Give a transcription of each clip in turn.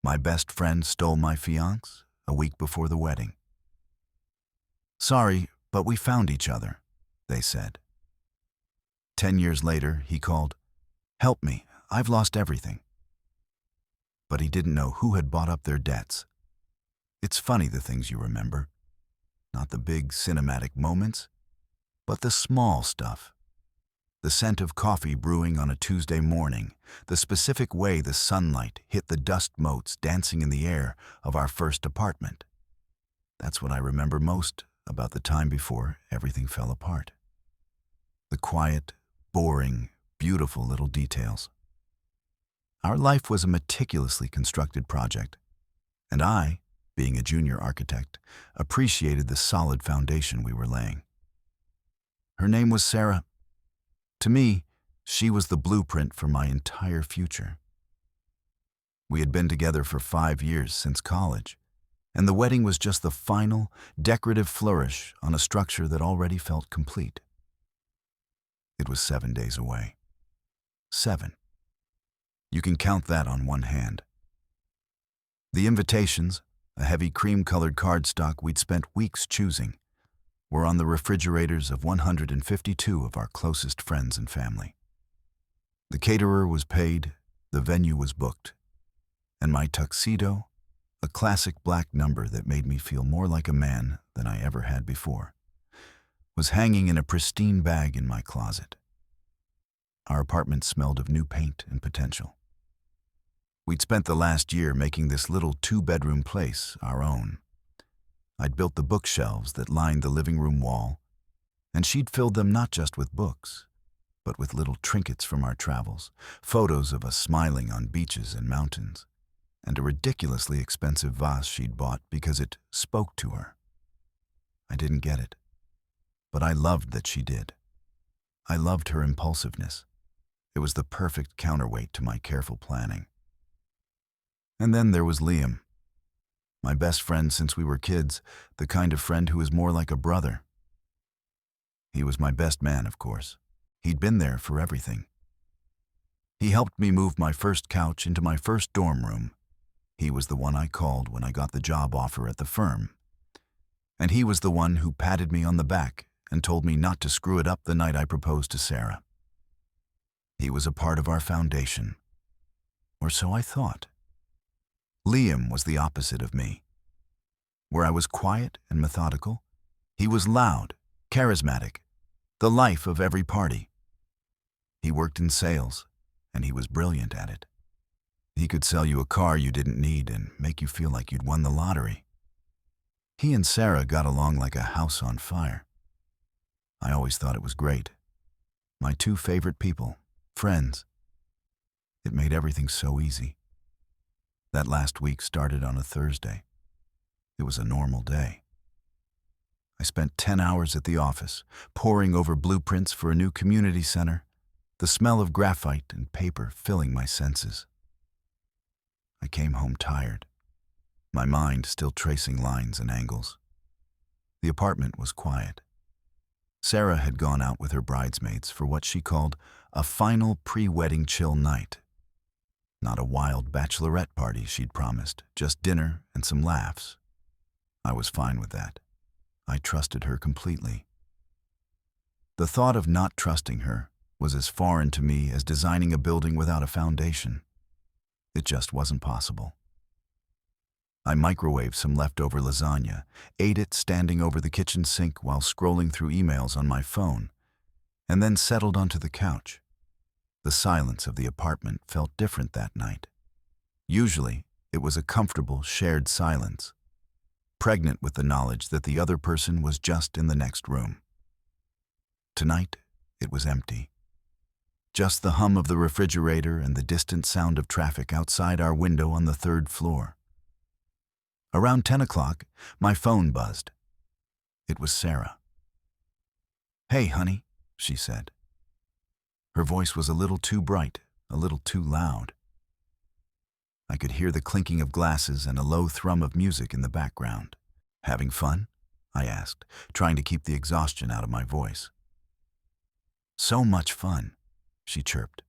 My best friend stole my fiancée a week before the wedding. Sorry, but we found each other, they said. 10 years later, he called, "Help me, I've lost everything." But he didn't know who had bought up their debts. It's funny the things you remember. Not the big cinematic moments, but the small stuff. The scent of coffee brewing on a Tuesday morning, the specific way the sunlight hit the dust motes dancing in the air of our first apartment. That's what I remember most about the time before everything fell apart. The quiet, boring, beautiful little details. Our life was a meticulously constructed project, and I, being a junior architect, appreciated the solid foundation we were laying. Her name was Sarah. To me, she was the blueprint for my entire future. We had been together for 5 years since college, and the wedding was just the final, decorative flourish on a structure that already felt complete. It was 7 days away. 7. You can count that on one hand. The invitations, a heavy cream-colored cardstock we'd spent weeks choosing, were on the refrigerators of 152 of our closest friends and family. The caterer was paid, the venue was booked, and my tuxedo, a classic black number that made me feel more like a man than I ever had before, was hanging in a pristine bag in my closet. Our apartment smelled of new paint and potential. We'd spent the last year making this little 2-bedroom place our own. I'd built the bookshelves that lined the living room wall, and she'd filled them not just with books, but with little trinkets from our travels, photos of us smiling on beaches and mountains, and a ridiculously expensive vase she'd bought because it spoke to her. I didn't get it, but I loved that she did. I loved her impulsiveness. It was the perfect counterweight to my careful planning. And then there was Liam, my best friend since we were kids, the kind of friend who is more like a brother. He was my best man, of course. He'd been there for everything. He helped me move my first couch into my first dorm room. He was the one I called when I got the job offer at the firm. And he was the one who patted me on the back and told me not to screw it up the night I proposed to Sarah. He was a part of our foundation, or so I thought. Liam was the opposite of me. Where I was quiet and methodical, he was loud, charismatic, the life of every party. He worked in sales, and he was brilliant at it. He could sell you a car you didn't need and make you feel like you'd won the lottery. He and Sarah got along like a house on fire. I always thought it was great. My 2 favorite people, friends. It made everything so easy. That last week started on a Thursday. It was a normal day. I spent 10 hours at the office, poring over blueprints for a new community center, the smell of graphite and paper filling my senses. I came home tired, my mind still tracing lines and angles. The apartment was quiet. Sarah had gone out with her bridesmaids for what she called a final pre-wedding chill night. Not a wild bachelorette party she'd promised, just dinner and some laughs. I was fine with that. I trusted her completely. The thought of not trusting her was as foreign to me as designing a building without a foundation. It just wasn't possible. I microwaved some leftover lasagna, ate it standing over the kitchen sink while scrolling through emails on my phone, and then settled onto the couch. The silence of the apartment felt different that night. Usually, it was a comfortable, shared silence, pregnant with the knowledge that the other person was just in the next room. Tonight, it was empty. Just the hum of the refrigerator and the distant sound of traffic outside our window on the 3rd floor. Around 10 o'clock, my phone buzzed. It was Sarah. "Hey, honey," she said. Her voice was a little too bright, a little too loud. I could hear the clinking of glasses and a low thrum of music in the background. "Having fun?" I asked, trying to keep the exhaustion out of my voice. "So much fun," she chirped.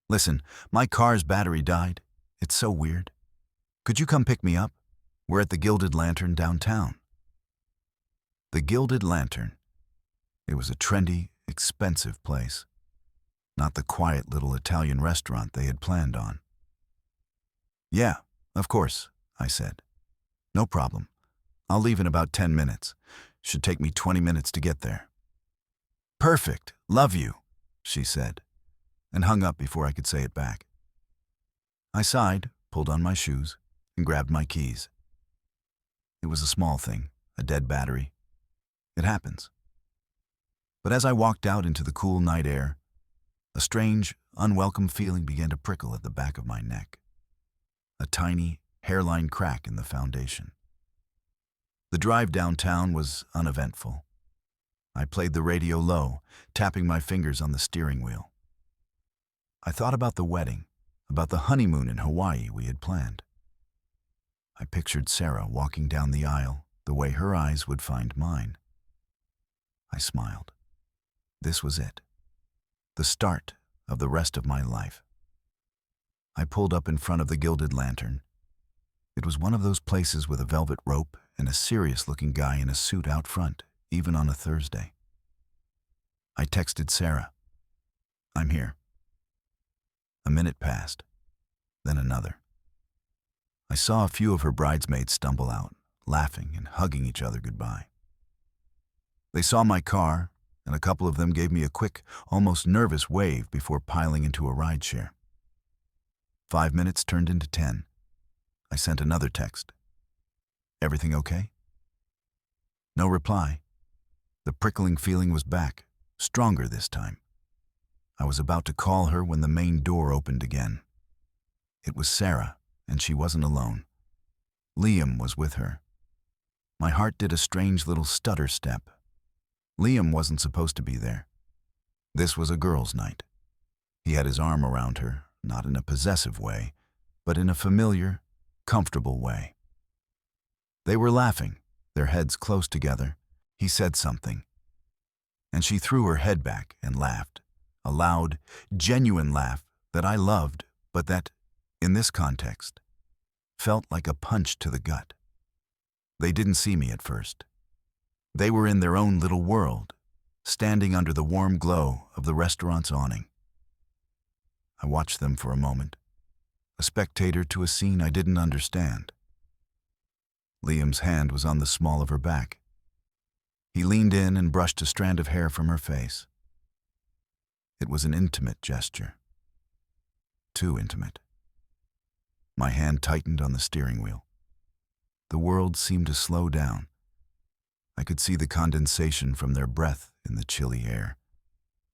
"Listen, my car's battery died. It's so weird. Could you come pick me up? We're at the Gilded Lantern downtown. The Gilded Lantern. It was a trendy, expensive place, not the quiet little Italian restaurant they had planned on. Yeah, of course, I said. No problem. I'll leave in about 10 minutes. Should take me 20 minutes to get there. Perfect. Love you, she said, and hung up before I could say it back. I sighed, pulled on my shoes, and grabbed my keys. It was a small thing, a dead battery. It happens. But as I walked out into the cool night air, a strange, unwelcome feeling began to prickle at the back of my neck. A tiny, hairline crack in the foundation. The drive downtown was uneventful. I played the radio low, tapping my fingers on the steering wheel. I thought about the wedding, about the honeymoon in Hawaii we had planned. I pictured Sarah walking down the aisle the way her eyes would find mine. I smiled. This was it. The start of the rest of my life. I pulled up in front of the Gilded Lantern. It was one of those places with a velvet rope and a serious-looking guy in a suit out front, even on a Thursday. I texted Sarah. I'm here. A minute passed, then another. I saw a few of her bridesmaids stumble out, laughing and hugging each other goodbye. They saw my car, and a couple of them gave me a quick, almost nervous wave before piling into a rideshare. 5 minutes turned into 10. I sent another text. Everything okay? No reply. The prickling feeling was back, stronger this time. I was about to call her when the main door opened again. It was Sarah, and she wasn't alone. Liam was with her. My heart did a strange little stutter step. Liam wasn't supposed to be there. This was a girls' night. He had his arm around her, not in a possessive way, but in a familiar, comfortable way. They were laughing, their heads close together. He said something, and she threw her head back and laughed, a loud, genuine laugh that I loved, but that, in this context, felt like a punch to the gut. They didn't see me at first. They were in their own little world, standing under the warm glow of the restaurant's awning. I watched them for a moment, a spectator to a scene I didn't understand. Liam's hand was on the small of her back. He leaned in and brushed a strand of hair from her face. It was an intimate gesture. Too intimate. My hand tightened on the steering wheel. The world seemed to slow down. I could see the condensation from their breath in the chilly air,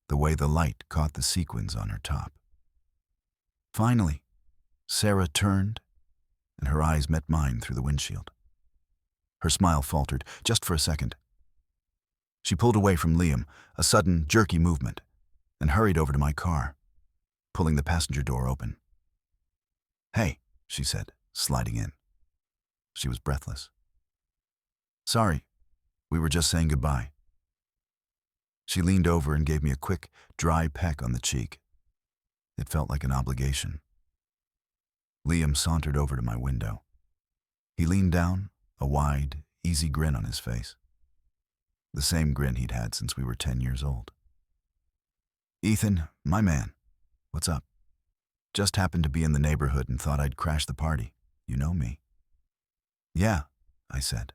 the way the light caught the sequins on her top. Finally, Sarah turned, and her eyes met mine through the windshield. Her smile faltered, just for a second. She pulled away from Liam, a sudden, jerky movement, and hurried over to my car, pulling the passenger door open. Hey, she said, sliding in. She was breathless. Sorry, we were just saying goodbye. She leaned over and gave me a quick, dry peck on the cheek. It felt like an obligation. Liam sauntered over to my window. He leaned down, a wide, easy grin on his face. The same grin he'd had since we were 10 years old. Ethan, my man, what's up? Just happened to be in the neighborhood and thought I'd crash the party. You know me. Yeah, I said.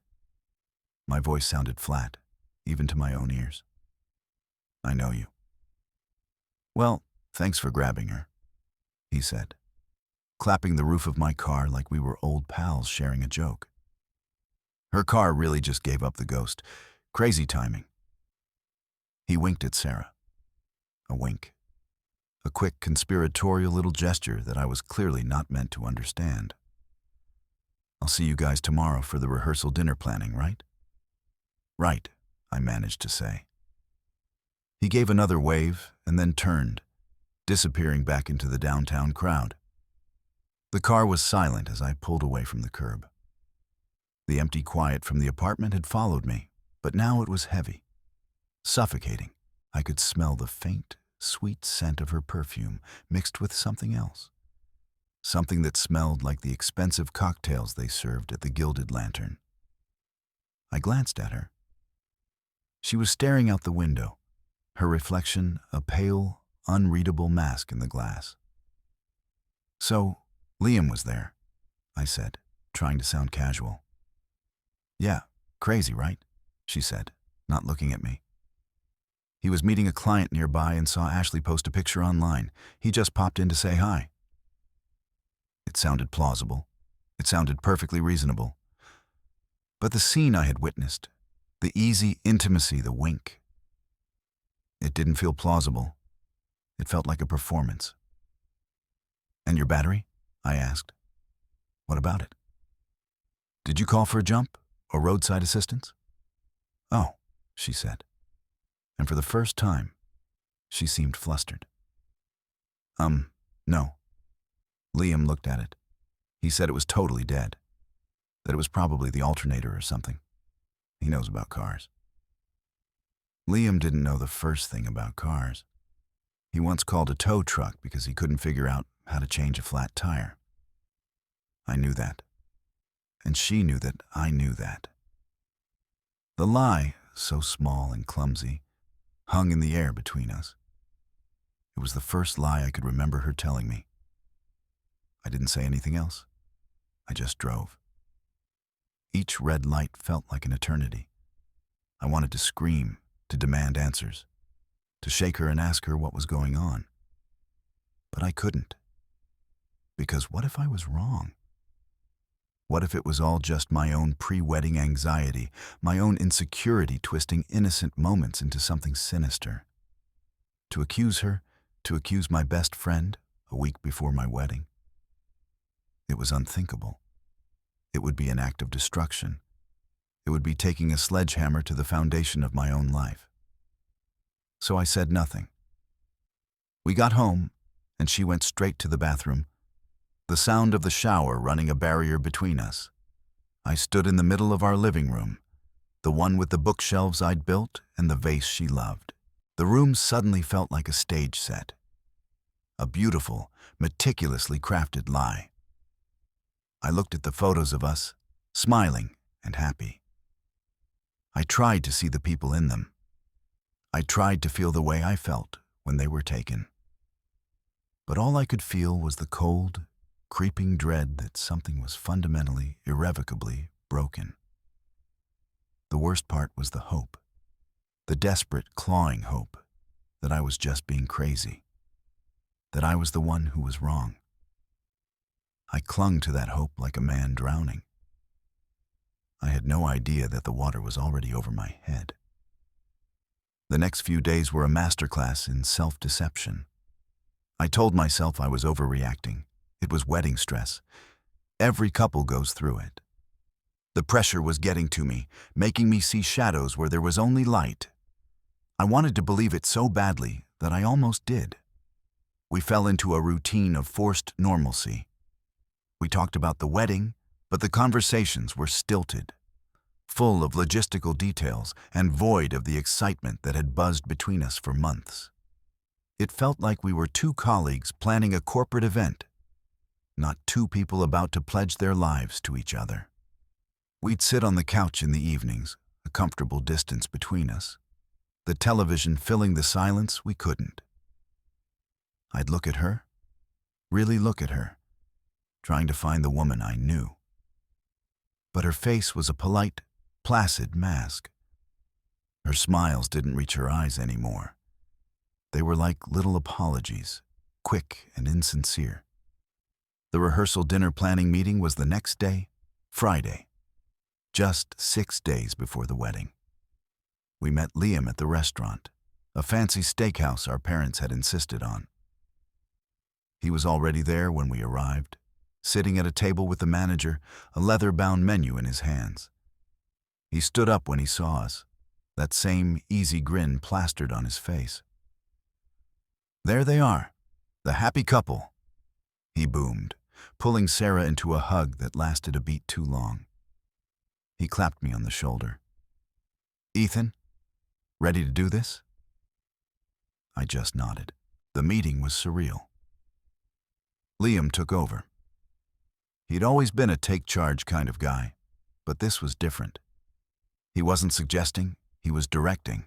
My voice sounded flat, even to my own ears. I know you. Well, thanks for grabbing her, he said, clapping the roof of my car like we were old pals sharing a joke. Her car really just gave up the ghost. Crazy timing. He winked at Sarah. A wink. A quick, conspiratorial little gesture that I was clearly not meant to understand. I'll see you guys tomorrow for the rehearsal dinner planning, right? Right, I managed to say. He gave another wave and then turned, disappearing back into the downtown crowd. The car was silent as I pulled away from the curb. The empty quiet from the apartment had followed me, but now it was heavy, suffocating. I could smell the faint, sweet scent of her perfume mixed with something else. something that smelled like the expensive cocktails they served at the Gilded Lantern. I glanced at her. She was staring out the window, her reflection a pale, unreadable mask in the glass. "So, Liam was there," I said, trying to sound casual. "Yeah, crazy, right?" she said, not looking at me. "He was meeting a client nearby and saw Ashley post a picture online. He just popped in to say hi." It sounded plausible. It sounded perfectly reasonable. But the scene I had witnessed, the easy intimacy, the wink, it didn't feel plausible. It felt like a performance. "And your battery?" I asked. "What about it? Did you call for a jump or roadside assistance?" "Oh," she said. And for the first time, she seemed flustered. No." Liam looked at it. He said it was totally dead, that it was probably the alternator or something. He knows about cars. Liam didn't know the first thing about cars. He once called a tow truck because he couldn't figure out how to change a flat tire. I knew that. And she knew that I knew that. The lie, so small and clumsy, hung in the air between us. It was the first lie I could remember her telling me. I didn't say anything else. I just drove. Each red light felt like an eternity. I wanted to scream, to demand answers, to shake her and ask her what was going on. But I couldn't. Because what if I was wrong? What if it was all just my own pre-wedding anxiety, my own insecurity twisting innocent moments into something sinister? To accuse her, to accuse my best friend a week before my wedding? It was unthinkable. It would be an act of destruction. It would be taking a sledgehammer to the foundation of my own life. So I said nothing. We got home, and she went straight to the bathroom, the sound of the shower running a barrier between us. I stood in the middle of our living room, the one with the bookshelves I'd built and the vase she loved. The room suddenly felt like a stage set. A beautiful, meticulously crafted lie. I looked at the photos of us, smiling and happy. I tried to see the people in them. I tried to feel the way I felt when they were taken. But all I could feel was the cold, creeping dread that something was fundamentally, irrevocably broken. The worst part was the hope, the desperate, clawing hope that I was just being crazy, that I was the one who was wrong. I clung to that hope like a man drowning. I had no idea that the water was already over my head. The next few days were a masterclass in self-deception. I told myself I was overreacting. It was wedding stress. Every couple goes through it. The pressure was getting to me, making me see shadows where there was only light. I wanted to believe it so badly that I almost did. We fell into a routine of forced normalcy. We talked about the wedding, but the conversations were stilted, full of logistical details and void of the excitement that had buzzed between us for months. It felt like we were two colleagues planning a corporate event, not two people about to pledge their lives to each other. We'd sit on the couch in the evenings, a comfortable distance between us, the television filling the silence we couldn't. I'd look at her, really look at her, trying to find the woman I knew. But her face was a polite, placid mask. Her smiles didn't reach her eyes anymore. They were like little apologies, quick and insincere. The rehearsal dinner planning meeting was the next day, Friday, just 6 days before the wedding. We met Liam at the restaurant, a fancy steakhouse our parents had insisted on. He was already there when we arrived, sitting at a table with the manager, a leather-bound menu in his hands. He stood up when he saw us, that same easy grin plastered on his face. "There they are, the happy couple," he boomed, pulling Sarah into a hug that lasted a beat too long. He clapped me on the shoulder. "Ethan, ready to do this?" I just nodded. The meeting was surreal. Liam took over, He'd always been a take-charge kind of guy, but this was different. He wasn't suggesting, he was directing.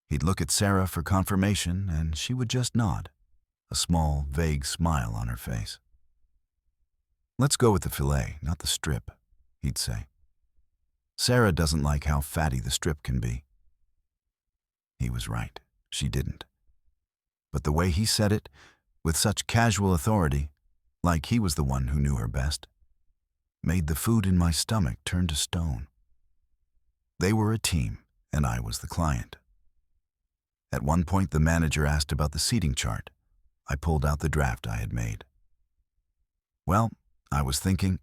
He'd look at Sarah for confirmation, and she would just nod, a small, vague smile on her face. "Let's go with the filet, not the strip," he'd say. "Sarah doesn't like how fatty the strip can be." He was right. She didn't. But the way he said it, with such casual authority, like he was the one who knew her best, made the food in my stomach turn to stone. They were a team, and I was the client. At one point, the manager asked about the seating chart. I pulled out the draft I had made. "Well, I was thinking,"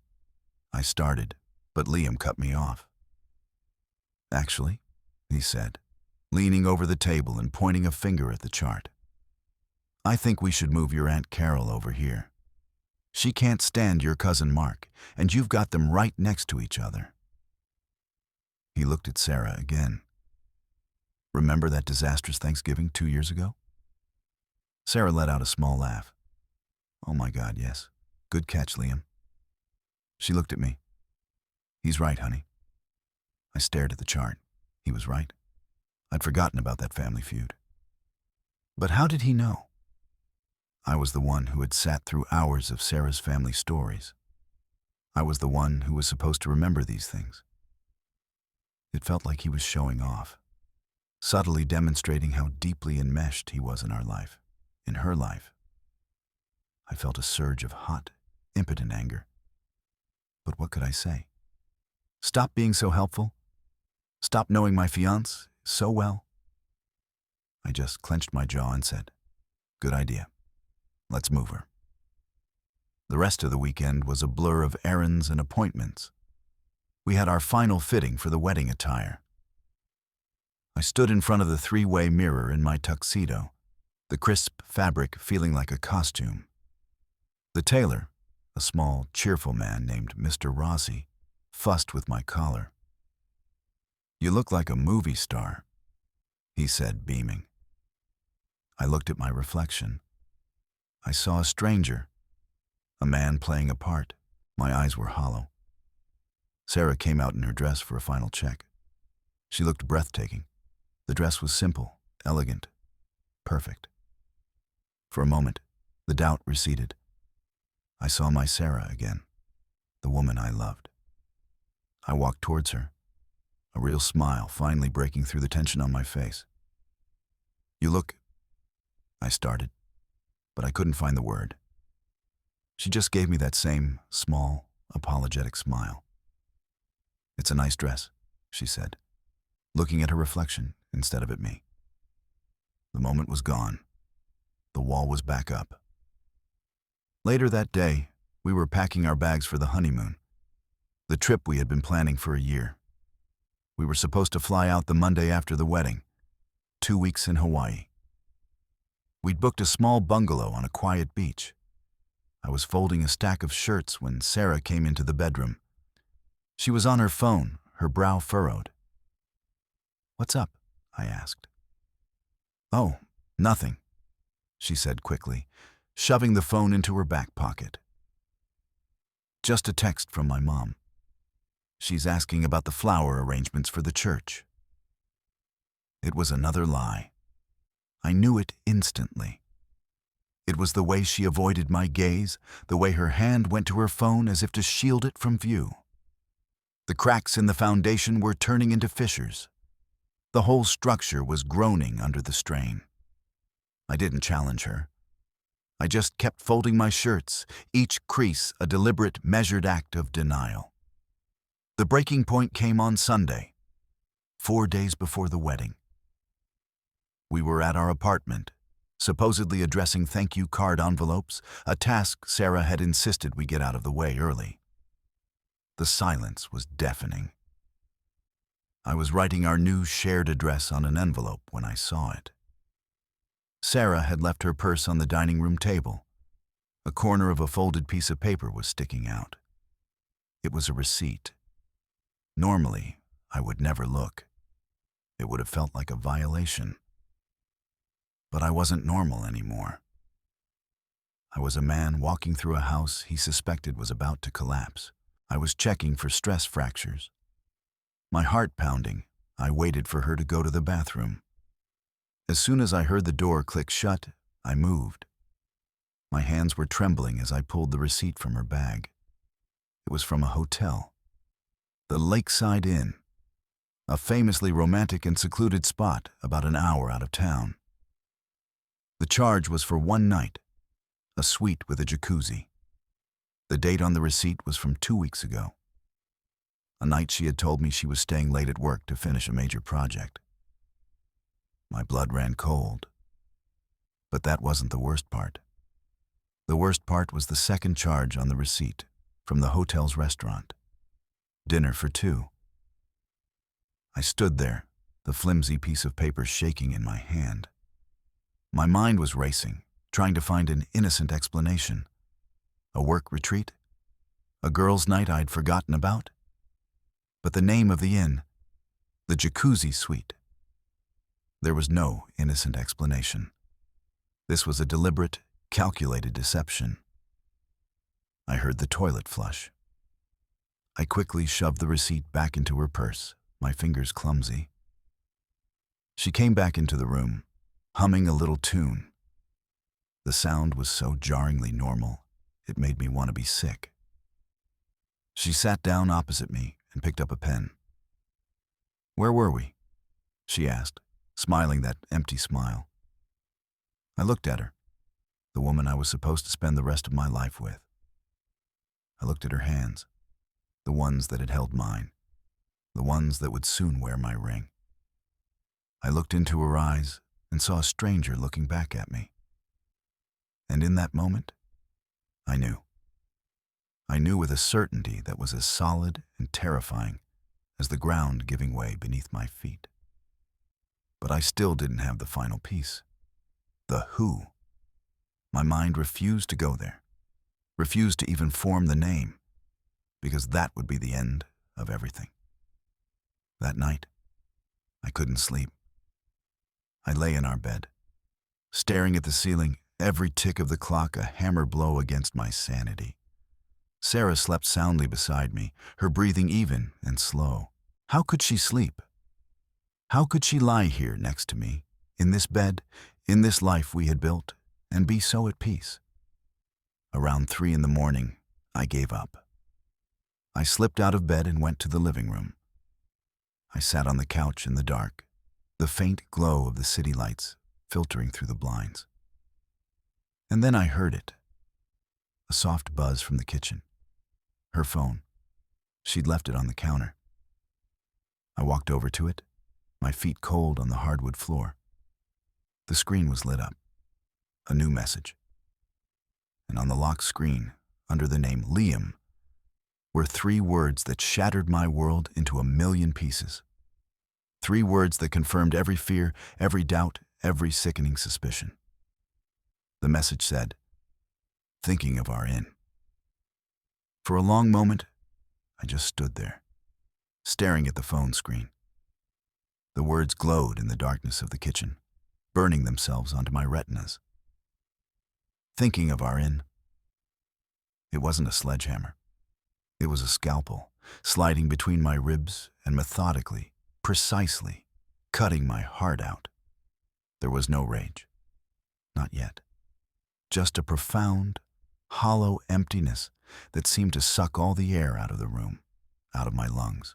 I started, but Liam cut me off. "Actually," he said, leaning over the table and pointing a finger at the chart, "I think we should move your Aunt Carol over here. She can't stand your cousin Mark, and you've got them right next to each other." He looked at Sarah again. "Remember that disastrous Thanksgiving 2 years ago?" Sarah let out a small laugh. "Oh my God, yes. Good catch, Liam." She looked at me. "He's right, honey." I stared at the chart. He was right. I'd forgotten about that family feud. But how did he know? I was the one who had sat through hours of Sarah's family stories. I was the one who was supposed to remember these things. It felt like he was showing off, subtly demonstrating how deeply enmeshed he was in our life, in her life. I felt a surge of hot, impotent anger. But what could I say? Stop being so helpful? Stop knowing my fiancée so well? I just clenched my jaw and said, "Good idea. Let's move her." The rest of the weekend was a blur of errands and appointments. We had our final fitting for the wedding attire. I stood in front of the three-way mirror in my tuxedo, the crisp fabric feeling like a costume. The tailor, a small, cheerful man named Mr. Rossi, fussed with my collar. "You look like a movie star," he said, beaming. I looked at my reflection. I saw a stranger, a man playing a part. My eyes were hollow. Sarah came out in her dress for a final check. She looked breathtaking. The dress was simple, elegant, perfect. For a moment, the doubt receded. I saw my Sarah again, the woman I loved. I walked towards her, a real smile finally breaking through the tension on my face. "You look," I started, but I couldn't find the word. She just gave me that same small, apologetic smile. "It's a nice dress," she said, looking at her reflection instead of at me. The moment was gone. The wall was back up. Later that day, we were packing our bags for the honeymoon, the trip we had been planning for a year. We were supposed to fly out the Monday after the wedding, 2 weeks in Hawaii. We'd booked a small bungalow on a quiet beach. I was folding a stack of shirts when Sarah came into the bedroom. She was on her phone, her brow furrowed. "What's up?" I asked. "Oh, nothing," she said quickly, shoving the phone into her back pocket. "Just a text from my mom. She's asking about the flower arrangements for the church." It was another lie. I knew it instantly. It was the way she avoided my gaze, the way her hand went to her phone as if to shield it from view. The cracks in the foundation were turning into fissures. The whole structure was groaning under the strain. I didn't challenge her. I just kept folding my shirts, each crease a deliberate, measured act of denial. The breaking point came on Sunday, 4 days before the wedding. We were at our apartment, supposedly addressing thank you card envelopes, a task Sarah had insisted we get out of the way early. The silence was deafening. I was writing our new shared address on an envelope when I saw it. Sarah had left her purse on the dining room table. A corner of a folded piece of paper was sticking out. It was a receipt. Normally, I would never look. It would have felt like a violation. But I wasn't normal anymore. I was a man walking through a house he suspected was about to collapse. I was checking for stress fractures. My heart pounding, I waited for her to go to the bathroom. As soon as I heard the door click shut, I moved. My hands were trembling as I pulled the receipt from her bag. It was from a hotel. The Lakeside Inn, a famously romantic and secluded spot about an hour out of town. The charge was for 1 night, a suite with a jacuzzi. The date on the receipt was from 2 weeks ago, a night she had told me she was staying late at work to finish a major project. My blood ran cold. But that wasn't the worst part. The worst part was the second charge on the receipt from the hotel's restaurant. Dinner for 2. I stood there, the flimsy piece of paper shaking in my hand. My mind was racing, trying to find an innocent explanation. A work retreat? A girls' night I'd forgotten about? But the name of the inn, the Jacuzzi Suite. There was no innocent explanation. This was a deliberate, calculated deception. I heard the toilet flush. I quickly shoved the receipt back into her purse, my fingers clumsy. She came back into the room, humming a little tune. The sound was so jarringly normal, it made me want to be sick. She sat down opposite me and picked up a pen. "Where were we?" she asked, smiling that empty smile. I looked at her, the woman I was supposed to spend the rest of my life with. I looked at her hands, the ones that had held mine, the ones that would soon wear my ring. I looked into her eyes and saw a stranger looking back at me. And in that moment, I knew. I knew with a certainty that was as solid and terrifying as the ground giving way beneath my feet. But I still didn't have the final piece. The who. My mind refused to go there, refused to even form the name, because that would be the end of everything. That night, I couldn't sleep. I lay in our bed, staring at the ceiling, every tick of the clock a hammer blow against my sanity. Sarah slept soundly beside me, her breathing even and slow. How could she sleep? How could she lie here next to me, in this bed, in this life we had built, and be so at peace? Around 3 a.m, I gave up. I slipped out of bed and went to the living room. I sat on the couch in the dark, the faint glow of the city lights filtering through the blinds. And then I heard it, a soft buzz from the kitchen. Her phone. She'd left it on the counter. I walked over to it, my feet cold on the hardwood floor. The screen was lit up. A new message. And on the locked screen, under the name Liam, were 3 words that shattered my world into a million pieces. 3 words that confirmed every fear, every doubt, every sickening suspicion. The message said, "Thinking of our inn." For a long moment, I just stood there, staring at the phone screen. The words glowed in the darkness of the kitchen, burning themselves onto my retinas. Thinking of our inn. It wasn't a sledgehammer. It was a scalpel, sliding between my ribs and methodically, precisely, cutting my heart out. There was no rage. Not yet. Just a profound, hollow emptiness that seemed to suck all the air out of the room, out of my lungs.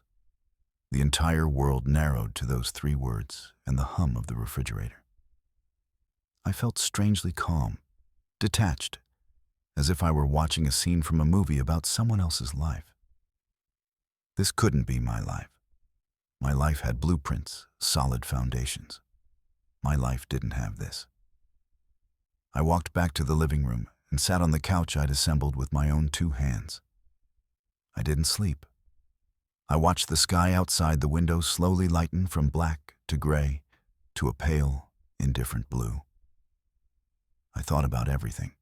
The entire world narrowed to those 3 words and the hum of the refrigerator. I felt strangely calm, detached, as if I were watching a scene from a movie about someone else's life. This couldn't be my life. My life had blueprints, solid foundations. My life didn't have this. I walked back to the living room and sat on the couch I'd assembled with my own 2 hands. I didn't sleep. I watched the sky outside the window slowly lighten from black to gray to a pale, indifferent blue. I thought about everything.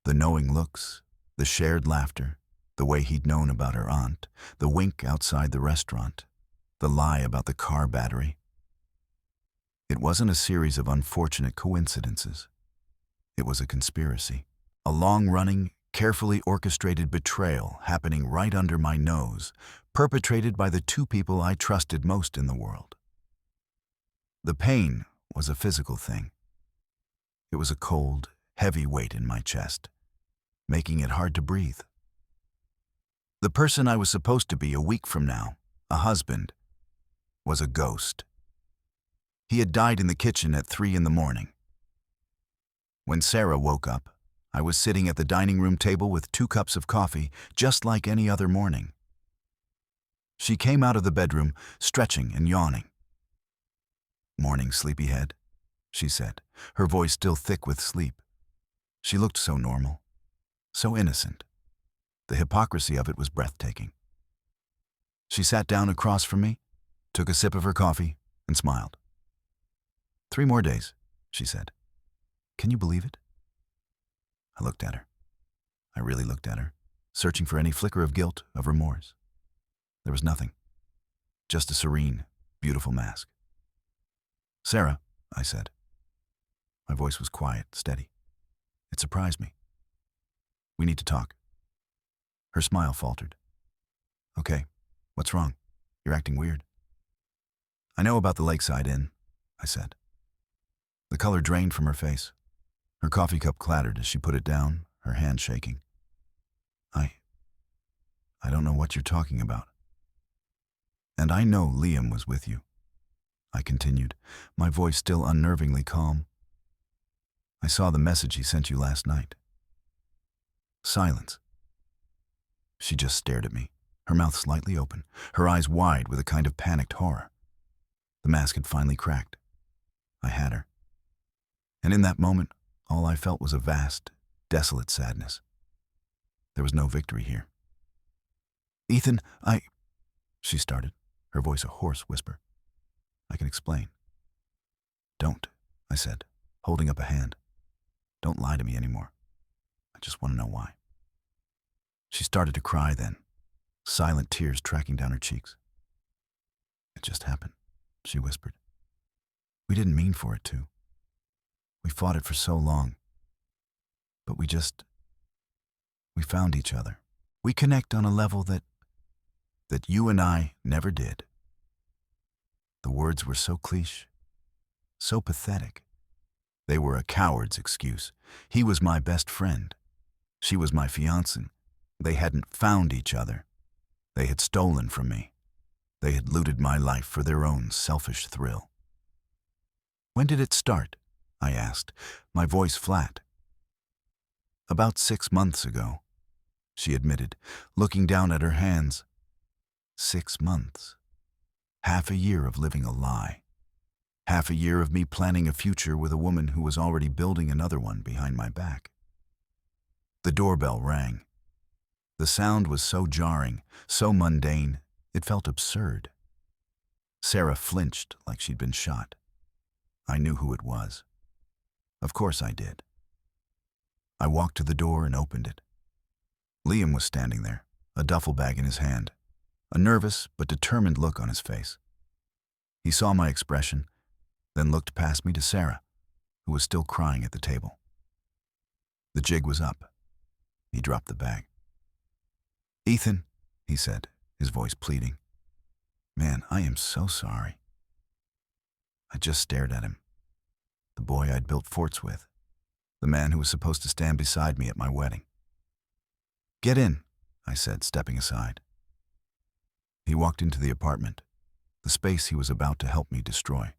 The knowing looks, the shared laughter, the way he'd known about her aunt, the wink outside the restaurant, the lie about the car battery. It wasn't a series of unfortunate coincidences. It was a conspiracy, A long-running, carefully orchestrated betrayal happening right under my nose, perpetrated by the two people I trusted most in the world. The pain was a physical thing. It was a cold, heavy weight in my chest, making it hard to breathe. The person I was supposed to be a week from now, a husband, was a ghost. He had died in the kitchen at 3 in the morning. When Sarah woke up, I was sitting at the dining room table with 2 cups of coffee, just like any other morning. She came out of the bedroom, stretching and yawning. "Morning, sleepyhead," she said, her voice still thick with sleep. She looked so normal, so innocent. The hypocrisy of it was breathtaking. She sat down across from me, took a sip of her coffee, and smiled. "3 more days," she said. "Can you believe it?" I looked at her. I really looked at her, searching for any flicker of guilt, of remorse. There was nothing. Just a serene, beautiful mask. "Sarah," I said. My voice was quiet, steady. It surprised me. "We need to talk." Her smile faltered. "Okay, what's wrong? You're acting weird." "I know about the Lakeside Inn," I said. The color drained from her face. Her coffee cup clattered as she put it down, her hand shaking. I don't know what you're talking about." "And I know Liam was with you," I continued, my voice still unnervingly calm. "I saw the message he sent you last night." Silence. She just stared at me, her mouth slightly open, her eyes wide with a kind of panicked horror. The mask had finally cracked. I had her. And in that moment, all I felt was a vast, desolate sadness. There was no victory here. "Ethan, she started, her voice a hoarse whisper. "I can explain." "Don't," I said, holding up a hand. "Don't lie to me anymore. I just want to know why." She started to cry then, silent tears tracking down her cheeks. "It just happened," she whispered. "We didn't mean for it to. We fought it for so long. But we found each other. We connect on a level that you and I never did." The words were so cliché, so pathetic. They were a coward's excuse. He was my best friend. She was my fiancée. They hadn't found each other. They had stolen from me. They had looted my life for their own selfish thrill. "When did it start?" I asked, my voice flat. "About 6 months ago," she admitted, looking down at her hands. 6 months. Half a year of living a lie. Half a year of me planning a future with a woman who was already building another one behind my back. The doorbell rang. The sound was so jarring, so mundane, it felt absurd. Sarah flinched like she'd been shot. I knew who it was. Of course I did. I walked to the door and opened it. Liam was standing there, a duffel bag in his hand, a nervous but determined look on his face. He saw my expression, then looked past me to Sarah, who was still crying at the table. The jig was up. He dropped the bag. "Ethan," he said, his voice pleading. "Man, I am so sorry." I just stared at him. The boy I'd built forts with. The man who was supposed to stand beside me at my wedding. "Get in," I said, stepping aside. He walked into the apartment, the space he was about to help me destroy.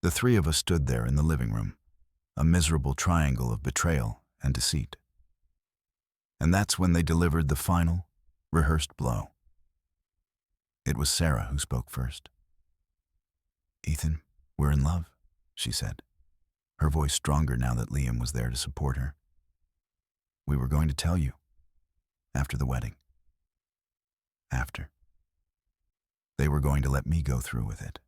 The 3 of us stood there in the living room, a miserable triangle of betrayal and deceit. And that's when they delivered the final, rehearsed blow. It was Sarah who spoke first. "Ethan, we're in love," she said, her voice stronger now that Liam was there to support her. "We were going to tell you, after the wedding. After. They were going to let me go through with it.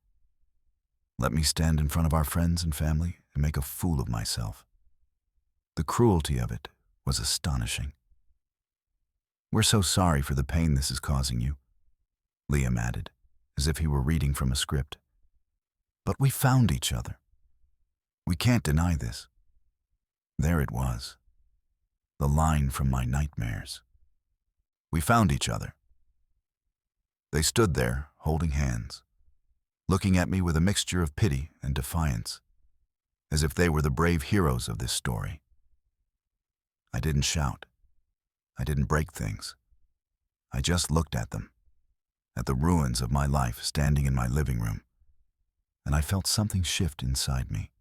Let me stand in front of our friends and family and make a fool of myself. The cruelty of it was astonishing. We're so sorry for the pain this is causing you," Liam added, as if he were reading from a script. "But we found each other. We can't deny this." There it was, the line from my nightmares. We found each other. They stood there, holding hands, looking at me with a mixture of pity and defiance, as if they were the brave heroes of this story. I didn't shout. I didn't break things. I just looked at them, at the ruins of my life standing in my living room, and I felt something shift inside me.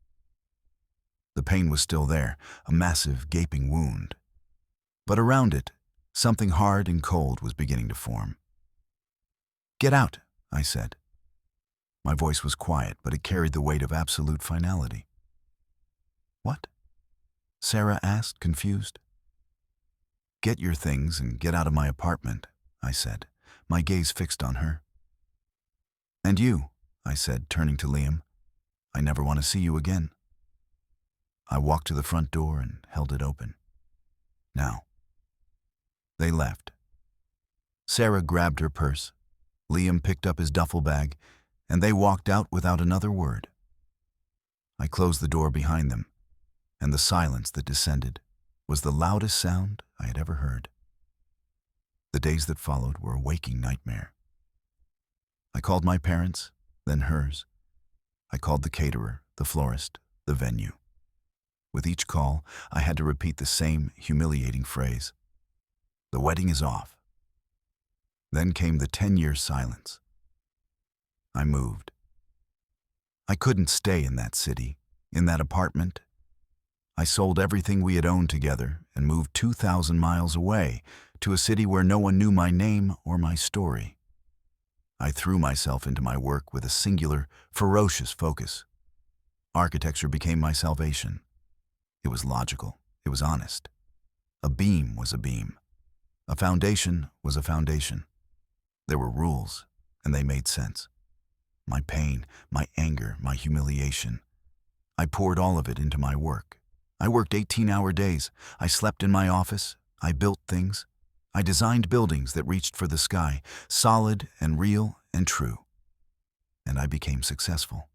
The pain was still there, a massive, gaping wound. But around it, something hard and cold was beginning to form. "Get out," I said. My voice was quiet, but it carried the weight of absolute finality. "What?" Sarah asked, confused. "Get your things and get out of my apartment," I said, my gaze fixed on her. "And you," I said, turning to Liam. "I never want to see you again." I walked to the front door and held it open. "Now." They left. Sarah grabbed her purse. Liam picked up his duffel bag, and they walked out without another word. I closed the door behind them, and the silence that descended was the loudest sound I had ever heard. The days that followed were a waking nightmare. I called my parents, then hers. I called the caterer, the florist, the venue. With each call, I had to repeat the same humiliating phrase: "The wedding is off." Then came the 10-year silence. I moved. I couldn't stay in that city, in that apartment. I sold everything we had owned together and moved 2,000 miles away to a city where no one knew my name or my story. I threw myself into my work with a singular, ferocious focus. Architecture became my salvation. It was logical. It was honest. A beam was a beam. A foundation was a foundation. There were rules, and they made sense. My pain, my anger, my humiliation. I poured all of it into my work. I worked 18-hour days. I slept in my office. I built things. I designed buildings that reached for the sky, solid and real and true. And I became successful.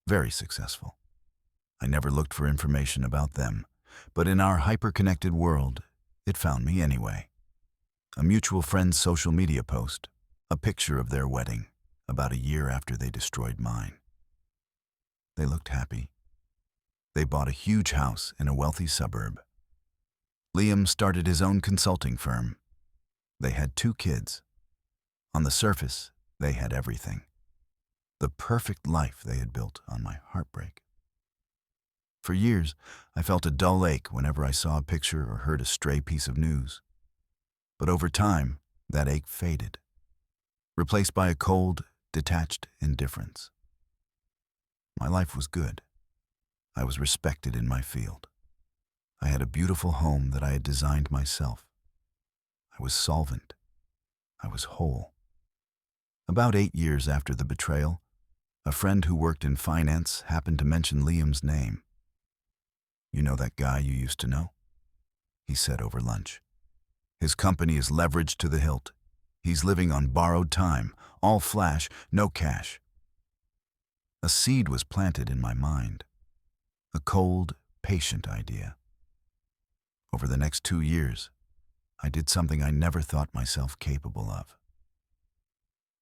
Very successful. I never looked for information about them, but in our hyper-connected world, it found me anyway. A mutual friend's social media post, a picture of their wedding, about a year after they destroyed mine. They looked happy. They bought a huge house in a wealthy suburb. Liam started his own consulting firm. They had 2 kids. On the surface, they had everything. The perfect life they had built on my heartbreak. For years, I felt a dull ache whenever I saw a picture or heard a stray piece of news. But over time, that ache faded, replaced by a cold, detached indifference. My life was good. I was respected in my field. I had a beautiful home that I had designed myself. I was solvent. I was whole. About 8 years after the betrayal, a friend who worked in finance happened to mention Liam's name. "You know that guy you used to know?" he said over lunch. "His company is leveraged to the hilt. He's living on borrowed time, all flash, no cash." A seed was planted in my mind. A cold, patient idea. Over the next 2 years, I did something I never thought myself capable of.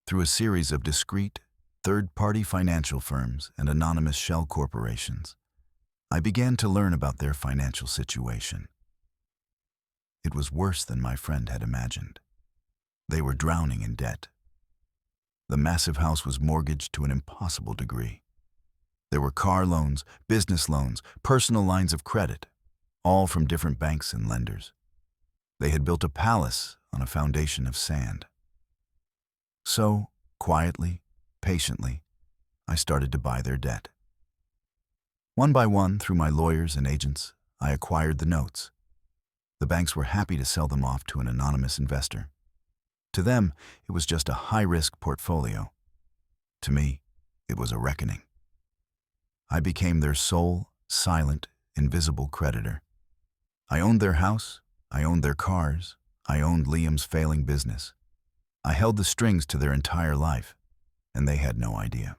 Through a series of discreet, third-party financial firms and anonymous shell corporations, I began to learn about their financial situation. It was worse than my friend had imagined. They were drowning in debt. The massive house was mortgaged to an impossible degree. There were car loans, business loans, personal lines of credit, all from different banks and lenders. They had built a palace on a foundation of sand. So, quietly, patiently, I started to buy their debt. One by one, through my lawyers and agents, I acquired the notes. The banks were happy to sell them off to an anonymous investor. To them, it was just a high-risk portfolio. To me, it was a reckoning. I became their sole, silent, invisible creditor. I owned their house, I owned their cars, I owned Liam's failing business. I held the strings to their entire life, and they had no idea.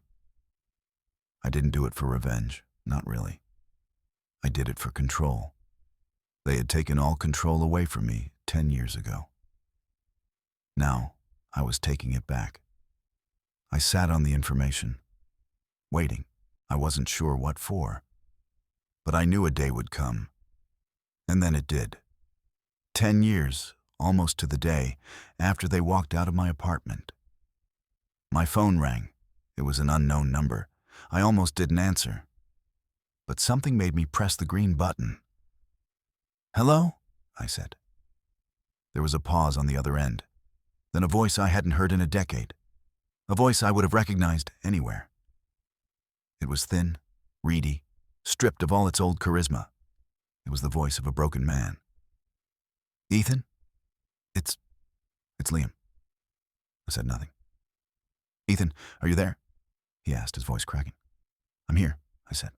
I didn't do it for revenge, not really. I did it for control. They had taken all control away from me 10 years ago. Now, I was taking it back. I sat on the information, waiting. I wasn't sure what for, but I knew a day would come. And then it did. 10 years, almost to the day, after they walked out of my apartment. My phone rang. It was an unknown number. I almost didn't answer. But something made me press the green button. "Hello?" I said. There was a pause on the other end. Then a voice I hadn't heard in a decade. A voice I would have recognized anywhere. It was thin, reedy, stripped of all its old charisma. It was the voice of a broken man. "Ethan? It's Liam." I said nothing. "Ethan, are you there?" he asked, his voice cracking. "I'm here," I said,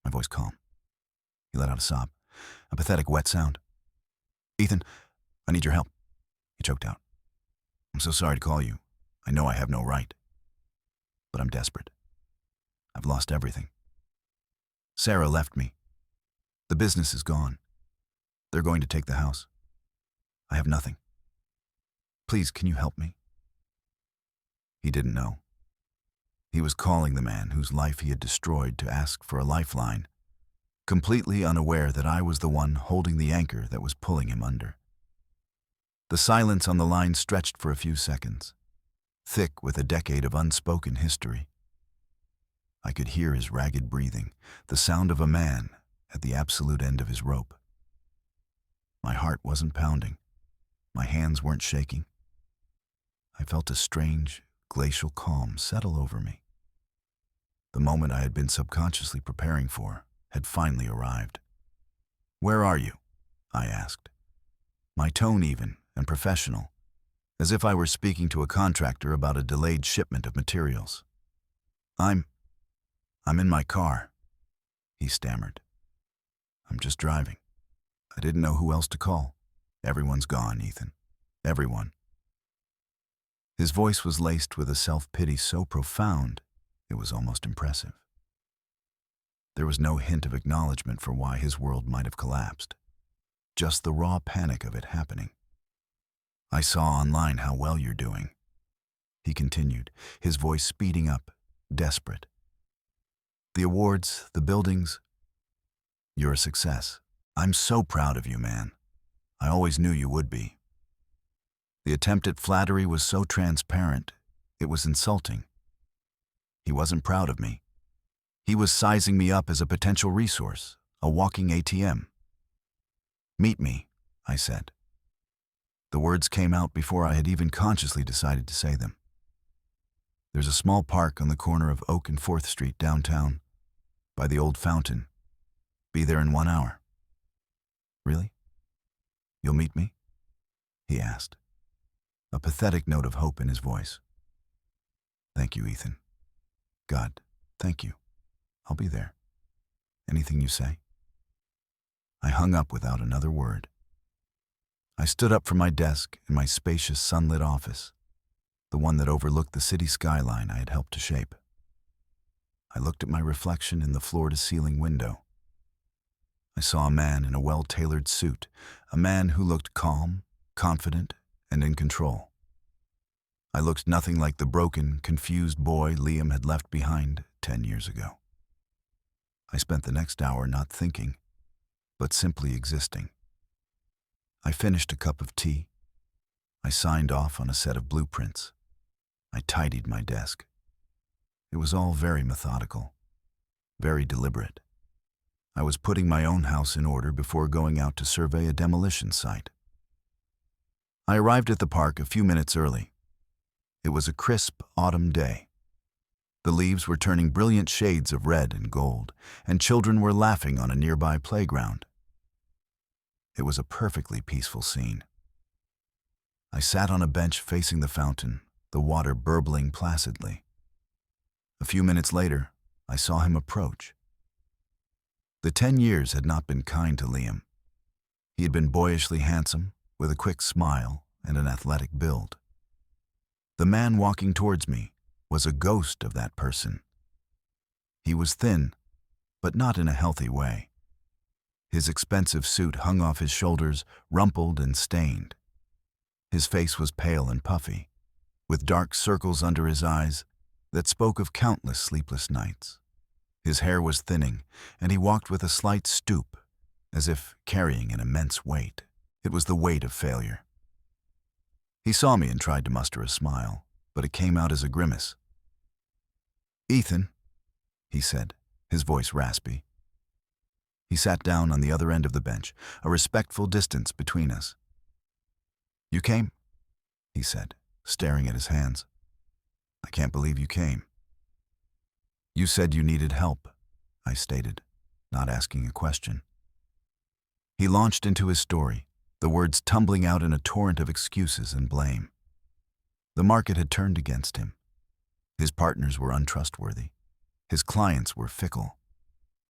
my voice calm. He let out a sob, a pathetic wet sound. "Ethan, I need your help," he choked out. "I'm so sorry to call you. I know I have no right. But I'm desperate. I've lost everything. Sarah left me. The business is gone. They're going to take the house. I have nothing. Please, can you help me?" He didn't know. He was calling the man whose life he had destroyed to ask for a lifeline, completely unaware that I was the one holding the anchor that was pulling him under. The silence on the line stretched for a few seconds, thick with a decade of unspoken history. I could hear his ragged breathing, the sound of a man at the absolute end of his rope. My heart wasn't pounding. My hands weren't shaking. I felt a strange, glacial calm settle over me. The moment I had been subconsciously preparing for had finally arrived. "Where are you?" I asked, my tone even and professional, as if I were speaking to a contractor about a delayed shipment of materials. I'm in my car," he stammered. "I'm just driving. I didn't know who else to call. Everyone's gone, Ethan. Everyone." His voice was laced with a self-pity so profound, it was almost impressive. There was no hint of acknowledgement for why his world might have collapsed, just the raw panic of it happening. "I saw online how well you're doing," he continued, his voice speeding up, desperate. "The awards, the buildings. You're a success. I'm so proud of you, man. I always knew you would be. The attempt at flattery was so transparent, it was insulting. He wasn't proud of me. He was sizing me up as a potential resource, a walking ATM. "Meet me," I said. The words came out before I had even consciously decided to say them. "There's a small park on the corner of Oak and 4th Street downtown, by the old fountain. Be there in 1 hour." "Really? You'll meet me?" he asked, a pathetic note of hope in his voice. "Thank you, Ethan. God, thank you. I'll be there. Anything you say." I hung up without another word. I stood up from my desk in my spacious sunlit office, the one that overlooked the city skyline I had helped to shape. I looked at my reflection in the floor-to-ceiling window. I saw a man in a well-tailored suit, a man who looked calm, confident, and in control. I looked nothing like the broken, confused boy Liam had left behind 10 years ago. I spent the next hour not thinking, but simply existing. I finished a cup of tea. I signed off on a set of blueprints. I tidied my desk. It was all very methodical, very deliberate. I was putting my own house in order before going out to survey a demolition site. I arrived at the park a few minutes early. It was a crisp autumn day. The leaves were turning brilliant shades of red and gold, and children were laughing on a nearby playground. It was a perfectly peaceful scene. I sat on a bench facing the fountain, the water burbling placidly. A few minutes later, I saw him approach. The 10 years had not been kind to Liam. He had been boyishly handsome, with a quick smile and an athletic build. The man walking towards me was a ghost of that person. He was thin, but not in a healthy way. His expensive suit hung off his shoulders, rumpled and stained. His face was pale and puffy, with dark circles under his eyes that spoke of countless sleepless nights. His hair was thinning, and he walked with a slight stoop, as if carrying an immense weight. It was the weight of failure. He saw me and tried to muster a smile, but it came out as a grimace. "Ethan," he said, his voice raspy. He sat down on the other end of the bench, a respectful distance between us. "You came?" he said, staring at his hands. "I can't believe you came." "You said you needed help," I stated, not asking a question. He launched into his story, the words tumbling out in a torrent of excuses and blame. The market had turned against him. His partners were untrustworthy. His clients were fickle.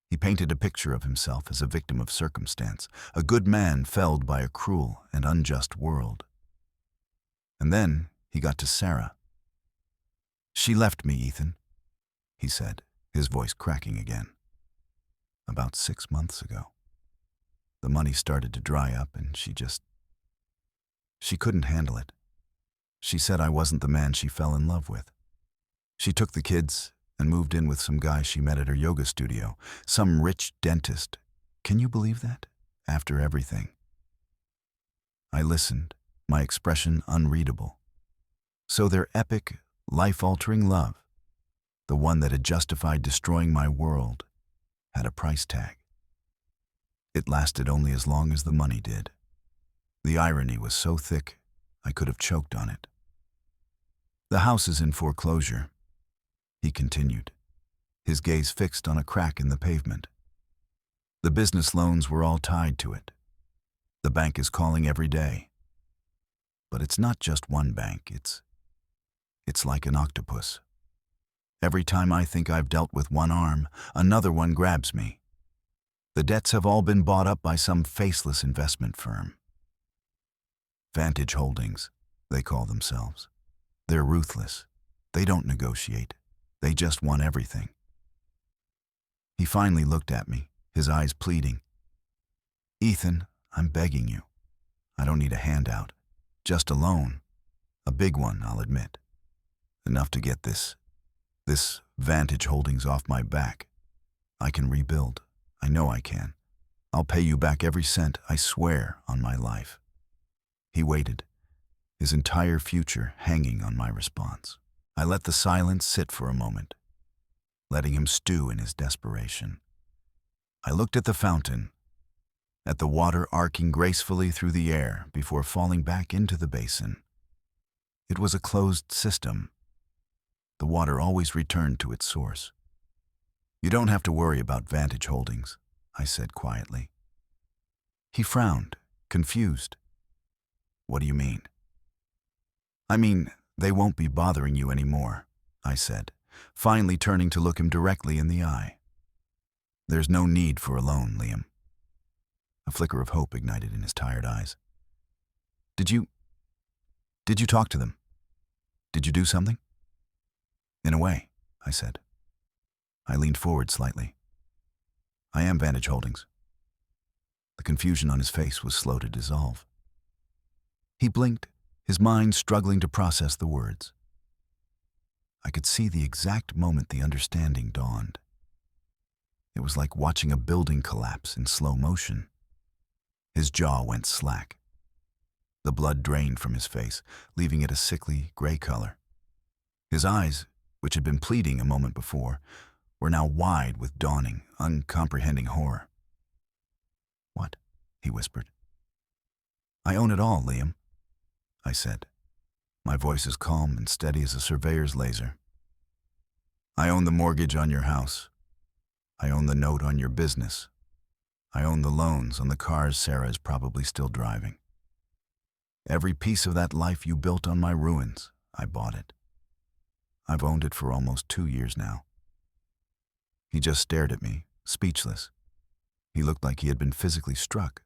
He painted a picture of himself as a victim of circumstance, a good man felled by a cruel and unjust world. And then he got to Sarah. "She left me, Ethan," he said, his voice cracking again. "About 6 months ago. The money started to dry up and she couldn't handle it. She said I wasn't the man she fell in love with. She took the kids and moved in with some guy she met at her yoga studio, some rich dentist. Can you believe that? After everything." I listened, my expression unreadable. So their epic, life-altering love, the one that had justified destroying my world, had a price tag. It lasted only as long as the money did. The irony was so thick, I could have choked on it. "The house is in foreclosure," he continued, his gaze fixed on a crack in the pavement. "The business loans were all tied to it. The bank is calling every day. But it's not just one bank, it's like an octopus. Every time I think I've dealt with one arm, another one grabs me. The debts have all been bought up by some faceless investment firm. Vantage Holdings, they call themselves. They're ruthless. They don't negotiate. They just want everything." He finally looked at me, his eyes pleading. "Ethan, I'm begging you. I don't need a handout. Just a loan. A big one, I'll admit. Enough to get this Vantage Holdings off my back. I can rebuild. I know I can. I'll pay you back every cent, I swear, on my life." He waited, his entire future hanging on my response. I let the silence sit for a moment, letting him stew in his desperation. I looked at the fountain, at the water arcing gracefully through the air before falling back into the basin. It was a closed system. The water always returned to its source. "You don't have to worry about Vantage Holdings," I said quietly. He frowned, confused. "What do you mean?" "I mean, they won't be bothering you anymore," I said, finally turning to look him directly in the eye. "There's no need for a loan, Liam." A flicker of hope ignited in his tired eyes. Did you talk to them? Did you do something?" "In a way," I said. I leaned forward slightly. "I am Vantage Holdings." The confusion on his face was slow to dissolve. He blinked, his mind struggling to process the words. I could see the exact moment the understanding dawned. It was like watching a building collapse in slow motion. His jaw went slack. The blood drained from his face, leaving it a sickly gray color. His eyes, which had been pleading a moment before, were now wide with dawning, uncomprehending horror. "What?" he whispered. "I own it all, Liam," I said, my voice as calm and steady as a surveyor's laser. "I own the mortgage on your house. I own the note on your business. I own the loans on the cars Sarah is probably still driving. Every piece of that life you built on my ruins, I bought it. I've owned it for almost 2 years now." He just stared at me, speechless. He looked like he had been physically struck.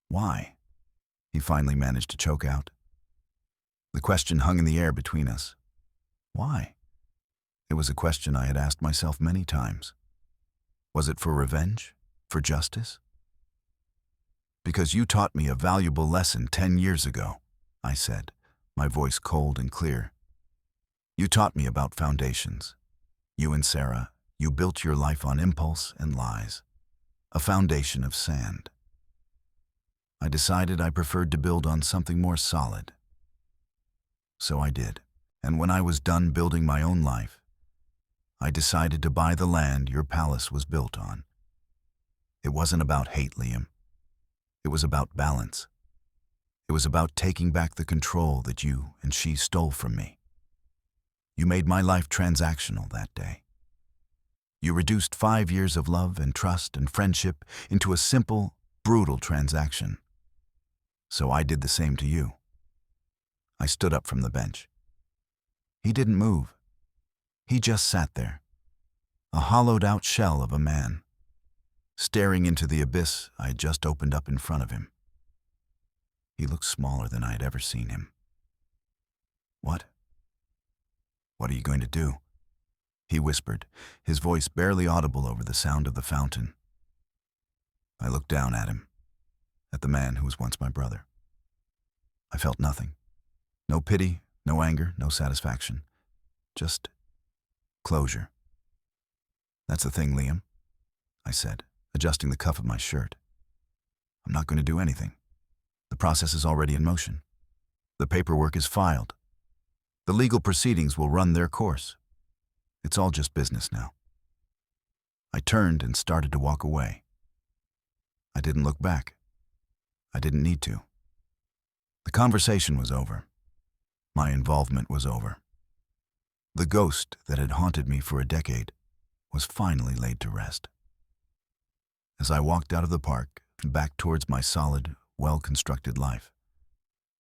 "Why?" he finally managed to choke out. The question hung in the air between us. Why? It was a question I had asked myself many times. Was it for revenge? For justice? Because you taught me a valuable lesson 10 years ago, I said, my voice cold and clear. You taught me about foundations. You and Sarah, you built your life on impulse and lies, a foundation of sand. I decided I preferred to build on something more solid. So I did, and when I was done building my own life, I decided to buy the land your palace was built on. It wasn't about hate, Liam. It was about balance. It was about taking back the control that you and she stole from me. You made my life transactional that day. You reduced 5 years of love and trust and friendship into a simple, brutal transaction. So I did the same to you. I stood up from the bench. He didn't move. He just sat there, a hollowed-out shell of a man, staring into the abyss I had just opened up in front of him. He looked smaller than I had ever seen him. What? What are you going to do? He whispered, his voice barely audible over the sound of the fountain. I looked down at him, at the man who was once my brother. I felt nothing. No pity, no anger, no satisfaction. Just closure. That's the thing, Liam, I said, adjusting the cuff of my shirt. I'm not going to do anything. The process is already in motion. The paperwork is filed. The legal proceedings will run their course. It's all just business now. I turned and started to walk away. I didn't look back. I didn't need to. The conversation was over. My involvement was over. The ghost that had haunted me for a decade was finally laid to rest. As I walked out of the park and back towards my solid, well-constructed life,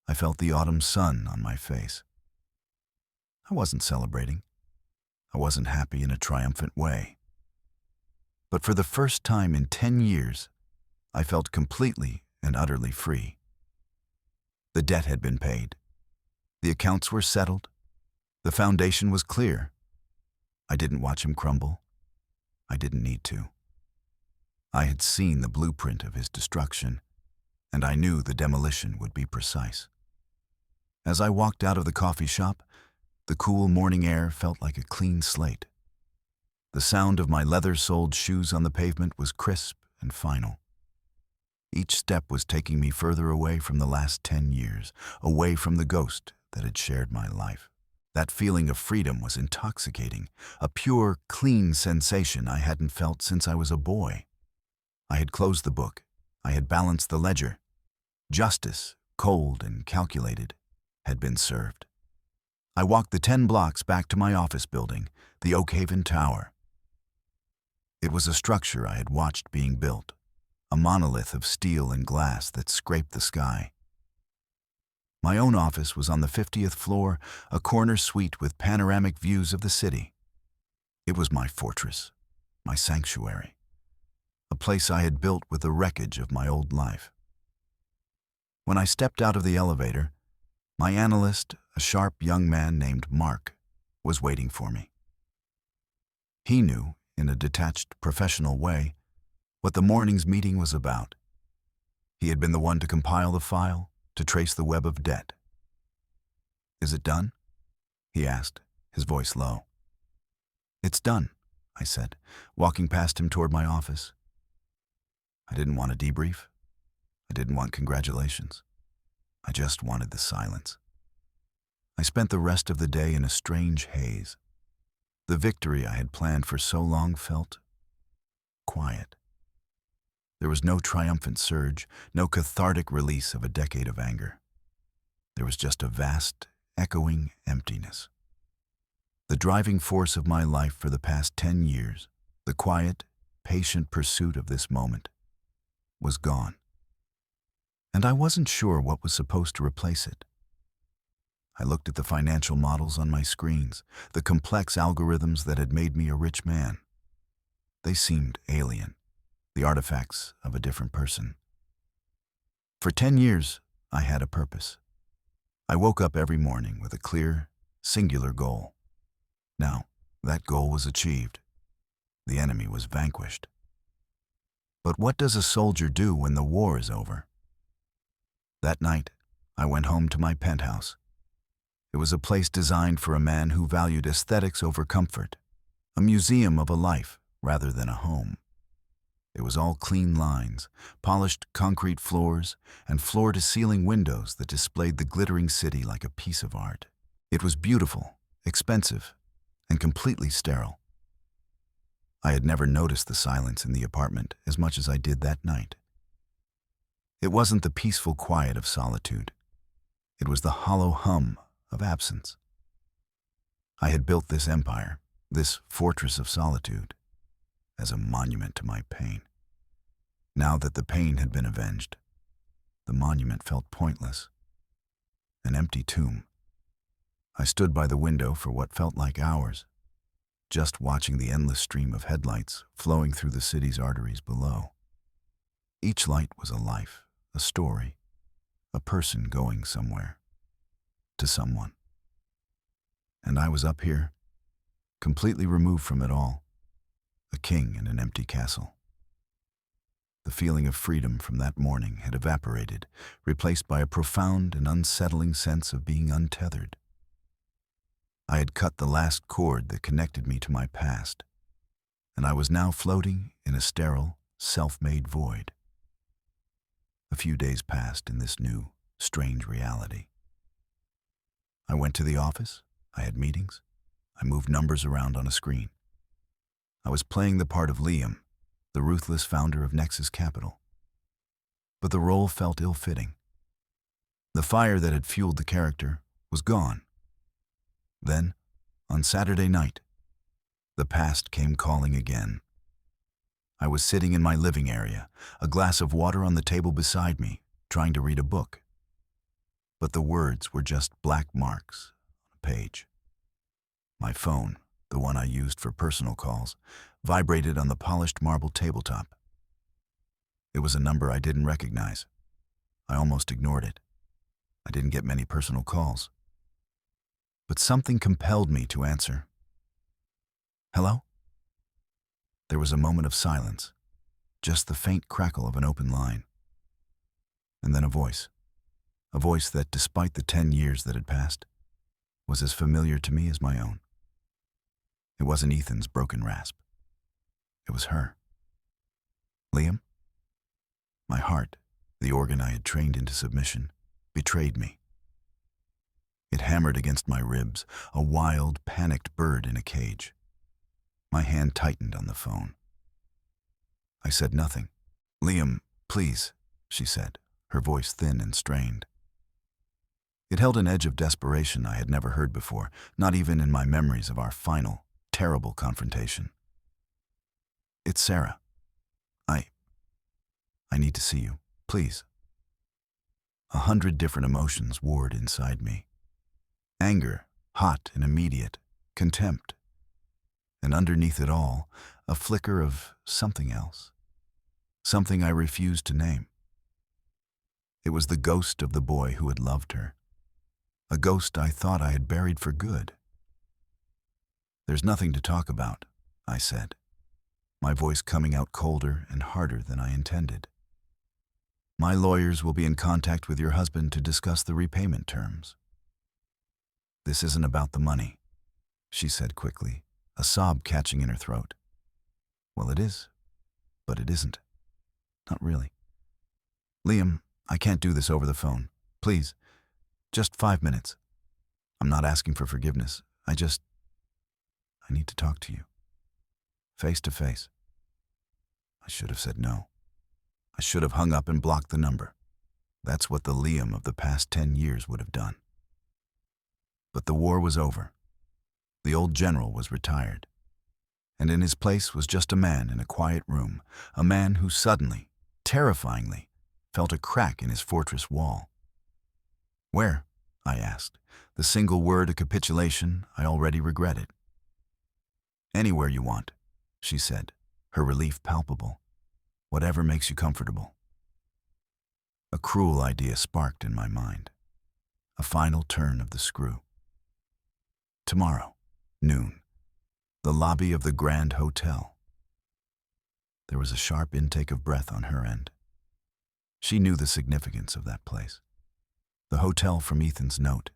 I felt the autumn sun on my face. I wasn't celebrating. I wasn't happy in a triumphant way. But for the first time in 10 years, I felt completely and utterly free. The debt had been paid. The accounts were settled. The foundation was clear. I didn't watch him crumble. I didn't need to. I had seen the blueprint of his destruction, and I knew the demolition would be precise. As I walked out of the coffee shop, the cool morning air felt like a clean slate. The sound of my leather-soled shoes on the pavement was crisp and final. Each step was taking me further away from the last 10 years, away from the ghost that had shared my life. That feeling of freedom was intoxicating, a pure, clean sensation I hadn't felt since I was a boy. I had closed the book. I had balanced the ledger. Justice, cold and calculated, had been served. I walked the 10 blocks back to my office building, the Oakhaven Tower. It was a structure I had watched being built, a monolith of steel and glass that scraped the sky. My own office was on the 50th floor, a corner suite with panoramic views of the city. It was my fortress, my sanctuary, a place I had built with the wreckage of my old life. When I stepped out of the elevator, my analyst, a sharp young man named Mark, was waiting for me. He knew, in a detached, professional way, what the morning's meeting was about. He had been the one to compile the file, to trace the web of debt. "Is it done?" he asked, his voice low. "It's done," I said, walking past him toward my office. I didn't want a debrief. I didn't want congratulations. I just wanted the silence. I spent the rest of the day in a strange haze. The victory I had planned for so long felt quiet. There was no triumphant surge, no cathartic release of a decade of anger. There was just a vast, echoing emptiness. The driving force of my life for the past 10 years, the quiet, patient pursuit of this moment, was gone. And I wasn't sure what was supposed to replace it. I looked at the financial models on my screens, the complex algorithms that had made me a rich man. They seemed alien, the artifacts of a different person. For 10 years, I had a purpose. I woke up every morning with a clear, singular goal. Now, that goal was achieved. The enemy was vanquished. But what does a soldier do when the war is over? That night, I went home to my penthouse. It was a place designed for a man who valued aesthetics over comfort, a museum of a life rather than a home. It was all clean lines, polished concrete floors, and floor-to-ceiling windows that displayed the glittering city like a piece of art. It was beautiful, expensive, and completely sterile. I had never noticed the silence in the apartment as much as I did that night. It wasn't the peaceful quiet of solitude. It was the hollow hum of absence. I had built this empire, this fortress of solitude, as a monument to my pain. Now that the pain had been avenged, the monument felt pointless, an empty tomb. I stood by the window for what felt like hours, just watching the endless stream of headlights flowing through the city's arteries below. Each light was a life, a story, a person going somewhere, to someone. And I was up here, completely removed from it all, a king in an empty castle. The feeling of freedom from that morning had evaporated, replaced by a profound and unsettling sense of being untethered. I had cut the last cord that connected me to my past, and I was now floating in a sterile, self-made void. A few days passed in this new, strange reality. I went to the office, I had meetings, I moved numbers around on a screen. I was playing the part of Liam, the ruthless founder of Nexus Capital. But the role felt ill-fitting. The fire that had fueled the character was gone. Then, on Saturday night, the past came calling again. I was sitting in my living area, a glass of water on the table beside me, trying to read a book. But the words were just black marks on a page. My phone, the one I used for personal calls, vibrated on the polished marble tabletop. It was a number I didn't recognize. I almost ignored it. I didn't get many personal calls. But something compelled me to answer. Hello? There was a moment of silence, just the faint crackle of an open line. And then a voice that, despite the 10 years that had passed, was as familiar to me as my own. It wasn't Ethan's broken rasp. It was her. Liam? My heart, the organ I had trained into submission, betrayed me. It hammered against my ribs, a wild, panicked bird in a cage. My hand tightened on the phone. I said nothing. Liam, please, she said, her voice thin and strained. It held an edge of desperation I had never heard before, not even in my memories of our final, terrible confrontation. It's Sarah. I need to see you, please. 100 different emotions warred inside me. Anger, hot and immediate, contempt. And underneath it all, a flicker of something else. Something I refused to name. It was the ghost of the boy who had loved her. A ghost I thought I had buried for good. There's nothing to talk about, I said, my voice coming out colder and harder than I intended. My lawyers will be in contact with your husband to discuss the repayment terms. This isn't about the money, she said quickly, a sob catching in her throat. Well, it is, but it isn't. Not really. Liam, I can't do this over the phone. Please, just 5 minutes. I'm not asking for forgiveness. I need to talk to you. Face to face. I should have said no. I should have hung up and blocked the number. That's what the Liam of the past 10 years would have done. But the war was over. The old general was retired. And in his place was just a man in a quiet room, a man who suddenly, terrifyingly, felt a crack in his fortress wall. Where? I asked, the single word of capitulation I already regretted. Anywhere you want, she said, her relief palpable. Whatever makes you comfortable. A cruel idea sparked in my mind. A final turn of the screw. Tomorrow, noon, the lobby of the Grand Hotel. There was a sharp intake of breath on her end. She knew the significance of that place. The hotel from Ethan's note.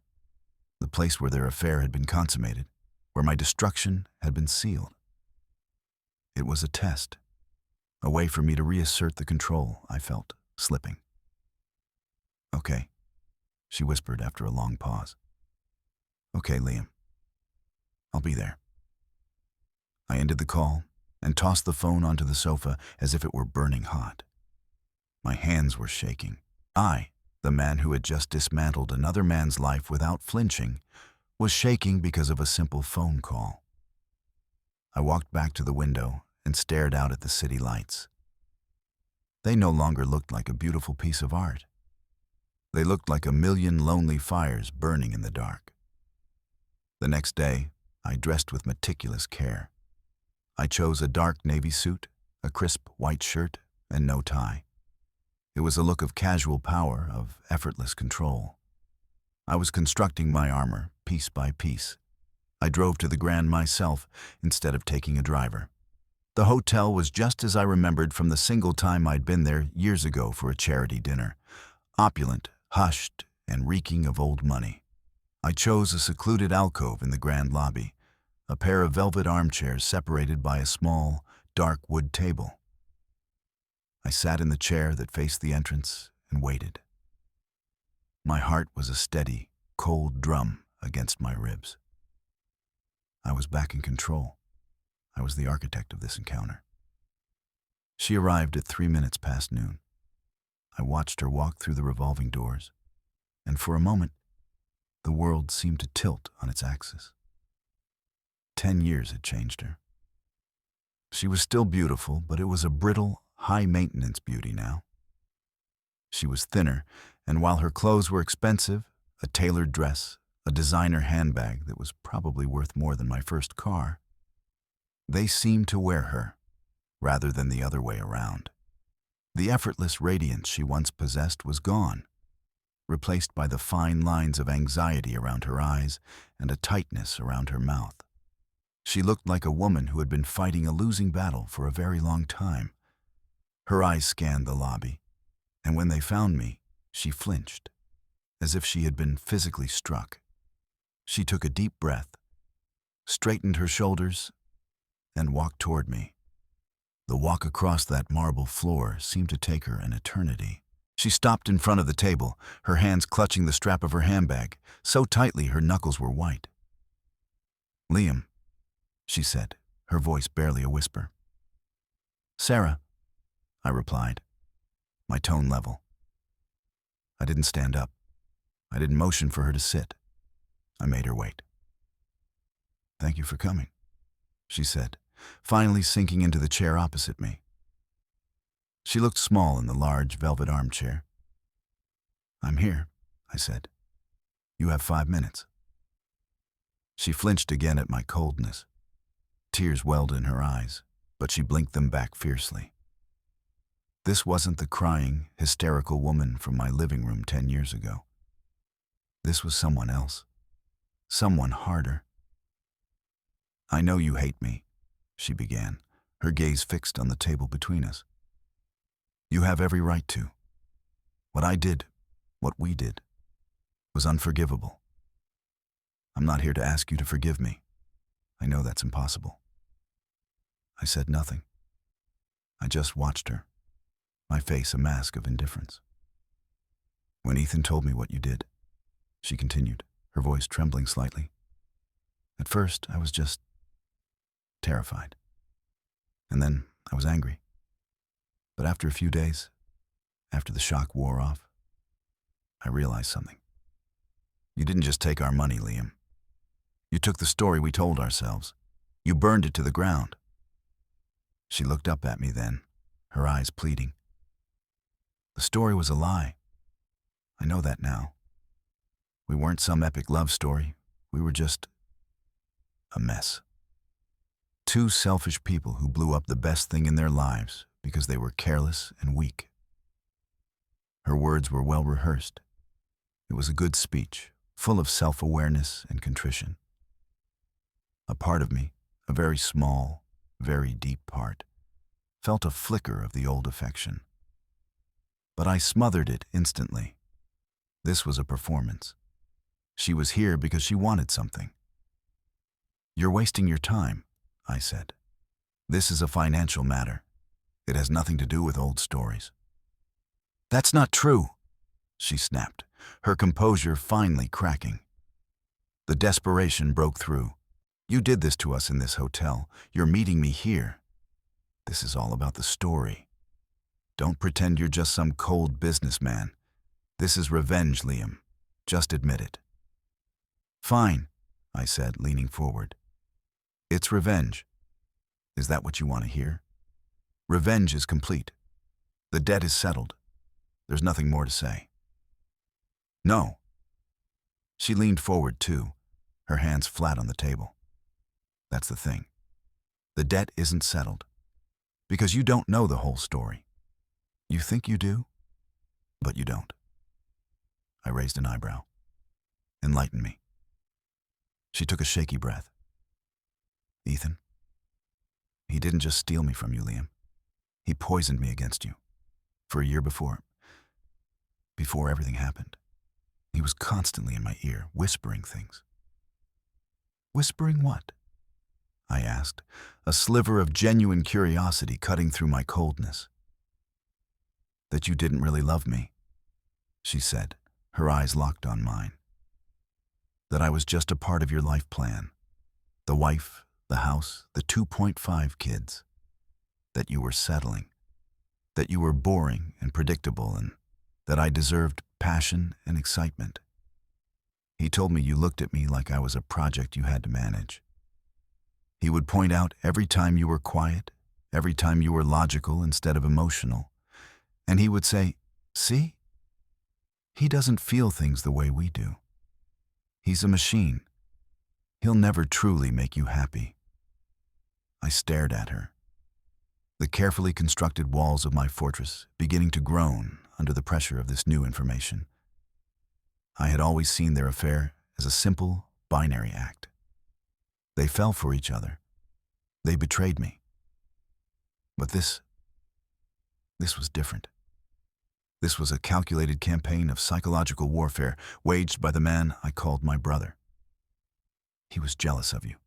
The place where their affair had been consummated, where my destruction had been sealed. It was a test, a way for me to reassert the control I felt slipping. "Okay," she whispered after a long pause. "Okay, Liam. I'll be there." I ended the call and tossed the phone onto the sofa as if it were burning hot. My hands were shaking. I, the man who had just dismantled another man's life without flinching, was shaking because of a simple phone call. I walked back to the window and stared out at the city lights. They no longer looked like a beautiful piece of art. They looked like a million lonely fires burning in the dark. The next day, I dressed with meticulous care. I chose a dark navy suit, a crisp white shirt, and no tie. It was a look of casual power, of effortless control. I was constructing my armor, piece by piece. I drove to the Grand myself instead of taking a driver. The hotel was just as I remembered from the single time I'd been there years ago for a charity dinner. Opulent, hushed, and reeking of old money. I chose a secluded alcove in the grand lobby, a pair of velvet armchairs separated by a small, dark wood table. I sat in the chair that faced the entrance and waited. My heart was a steady, cold drum against my ribs. I was back in control. I was the architect of this encounter. She arrived at 3 minutes past noon. I watched her walk through the revolving doors, and for a moment, the world seemed to tilt on its axis. 10 years had changed her. She was still beautiful, but it was a brittle, high-maintenance beauty now. She was thinner, and while her clothes were expensive, a tailored dress, a designer handbag that was probably worth more than my first car, they seemed to wear her, rather than the other way around. The effortless radiance she once possessed was gone, replaced by the fine lines of anxiety around her eyes and a tightness around her mouth. She looked like a woman who had been fighting a losing battle for a very long time. Her eyes scanned the lobby, and when they found me, she flinched, as if she had been physically struck. She took a deep breath, straightened her shoulders, and walked toward me. The walk across that marble floor seemed to take her an eternity. She stopped in front of the table, her hands clutching the strap of her handbag, so tightly her knuckles were white. "Liam," she said, her voice barely a whisper. "Sarah," I replied, my tone level. I didn't stand up. I didn't motion for her to sit. I made her wait. "Thank you for coming," she said, finally sinking into the chair opposite me. She looked small in the large velvet armchair. "I'm here," I said. "You have 5 minutes." She flinched again at my coldness. Tears welled in her eyes, but she blinked them back fiercely. This wasn't the crying, hysterical woman from my living room 10 years ago. This was someone else. Someone harder. "I know you hate me," she began, her gaze fixed on the table between us. "You have every right to. What I did, what we did, was unforgivable. I'm not here to ask you to forgive me. I know that's impossible." I said nothing. I just watched her, my face a mask of indifference. "When Ethan told me what you did," she continued, her voice trembling slightly, "at first I was just terrified. And then I was angry. But after a few days, after the shock wore off, I realized something. You didn't just take our money, Liam. You took the story we told ourselves. You burned it to the ground." She looked up at me then, her eyes pleading. "The story was a lie. I know that now. We weren't some epic love story. We were just a mess. Two selfish people who blew up the best thing in their lives because they were careless and weak." Her words were well rehearsed. It was a good speech, full of self-awareness and contrition. A part of me, a very small, very deep part, felt a flicker of the old affection. But I smothered it instantly. This was a performance. She was here because she wanted something. "You're wasting your time," I said. "This is a financial matter. It has nothing to do with old stories." "That's not true," she snapped, her composure finally cracking. The desperation broke through. "You did this to us in this hotel. You're meeting me here. This is all about the story. Don't pretend you're just some cold businessman. This is revenge, Liam. Just admit it." "Fine," I said, leaning forward. "It's revenge. Is that what you want to hear? Revenge is complete. The debt is settled. There's nothing more to say." "No." She leaned forward too, her hands flat on the table. "That's the thing. The debt isn't settled. Because you don't know the whole story. You think you do, but you don't." I raised an eyebrow. "Enlighten me." She took a shaky breath. "Ethan, he didn't just steal me from you, Liam. He poisoned me against you. For a year before everything happened. He was constantly in my ear, whispering things." "Whispering what?" I asked, a sliver of genuine curiosity cutting through my coldness. "That you didn't really love me," she said, her eyes locked on mine. "That I was just a part of your life plan. The wife, the house, the 2.5 kids. That you were settling. That you were boring and predictable, and that I deserved passion and excitement. He told me you looked at me like I was a project you had to manage. He would point out every time you were quiet, every time you were logical instead of emotional, and he would say, 'See? He doesn't feel things the way we do. He's a machine. He'll never truly make you happy.'" I stared at her, the carefully constructed walls of my fortress beginning to groan under the pressure of this new information. I had always seen their affair as a simple, binary act. They fell for each other. They betrayed me. But this was different. This was a calculated campaign of psychological warfare waged by the man I called my brother. "He was jealous of you,"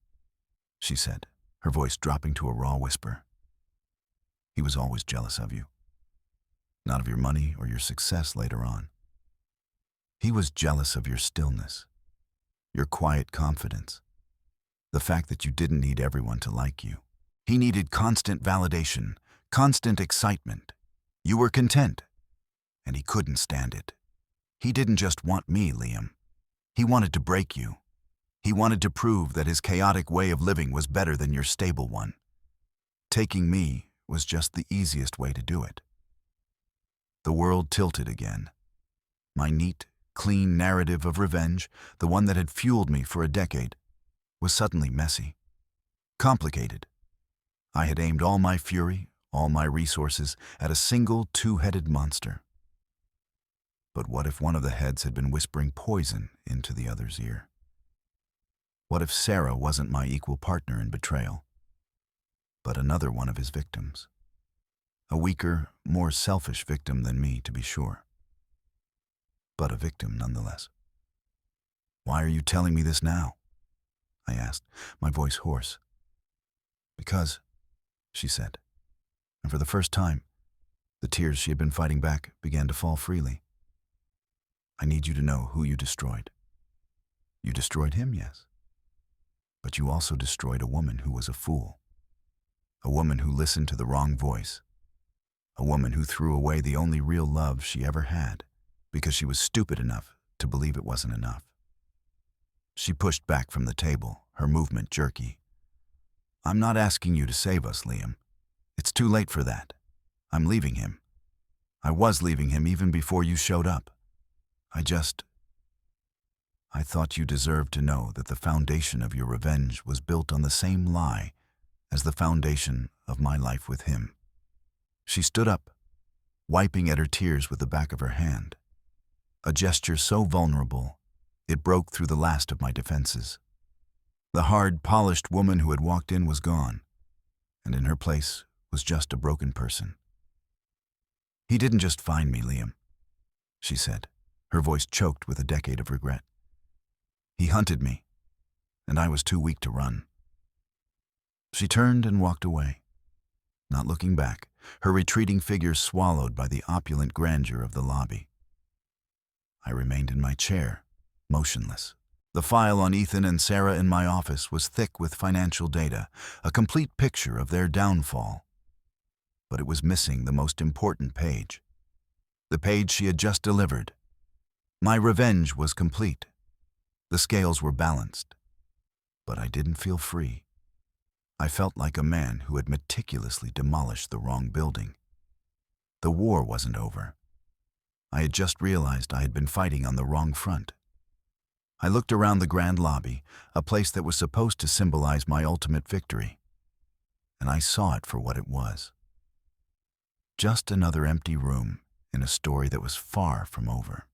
she said, her voice dropping to a raw whisper. "He was always jealous of you. Not of your money or your success later on. He was jealous of your stillness, your quiet confidence, the fact that you didn't need everyone to like you. He needed constant validation, constant excitement. You were content, and he couldn't stand it. He didn't just want me, Liam. He wanted to break you. He wanted to prove that his chaotic way of living was better than your stable one. Taking me was just the easiest way to do it." The world tilted again. My neat, clean narrative of revenge, the one that had fueled me for a decade, was suddenly messy, complicated. I had aimed all my fury, all my resources, at a single two-headed monster. But what if one of the heads had been whispering poison into the other's ear? What if Sarah wasn't my equal partner in betrayal, but another one of his victims? A weaker, more selfish victim than me, to be sure, but a victim nonetheless. "Why are you telling me this now?" I asked, my voice hoarse. "Because," she said, and for the first time, the tears she had been fighting back began to fall freely. "I need you to know who you destroyed. You destroyed him, yes. But you also destroyed a woman who was a fool. A woman who listened to the wrong voice. A woman who threw away the only real love she ever had because she was stupid enough to believe it wasn't enough." She pushed back from the table, her movement jerky. "I'm not asking you to save us, Liam. It's too late for that. I'm leaving him. I was leaving him even before you showed up. I thought you deserved to know that the foundation of your revenge was built on the same lie as the foundation of my life with him." She stood up, wiping at her tears with the back of her hand. A gesture so vulnerable, it broke through the last of my defenses. The hard, polished woman who had walked in was gone, and in her place was just a broken person. "He didn't just find me, Liam," she said, her voice choked with a decade of regret. He hunted me, and I was too weak to run. She turned and walked away, not looking back, her retreating figure swallowed by the opulent grandeur of the lobby. I remained in my chair, motionless. The file on Ethan and Sarah in my office was thick with financial data, a complete picture of their downfall. But it was missing the most important page. The page she had just delivered. My revenge was complete. The scales were balanced. But I didn't feel free. I felt like a man who had meticulously demolished the wrong building. The war wasn't over. I had just realized I had been fighting on the wrong front. I looked around the grand lobby, a place that was supposed to symbolize my ultimate victory, and I saw it for what it was. Just another empty room in a story that was far from over.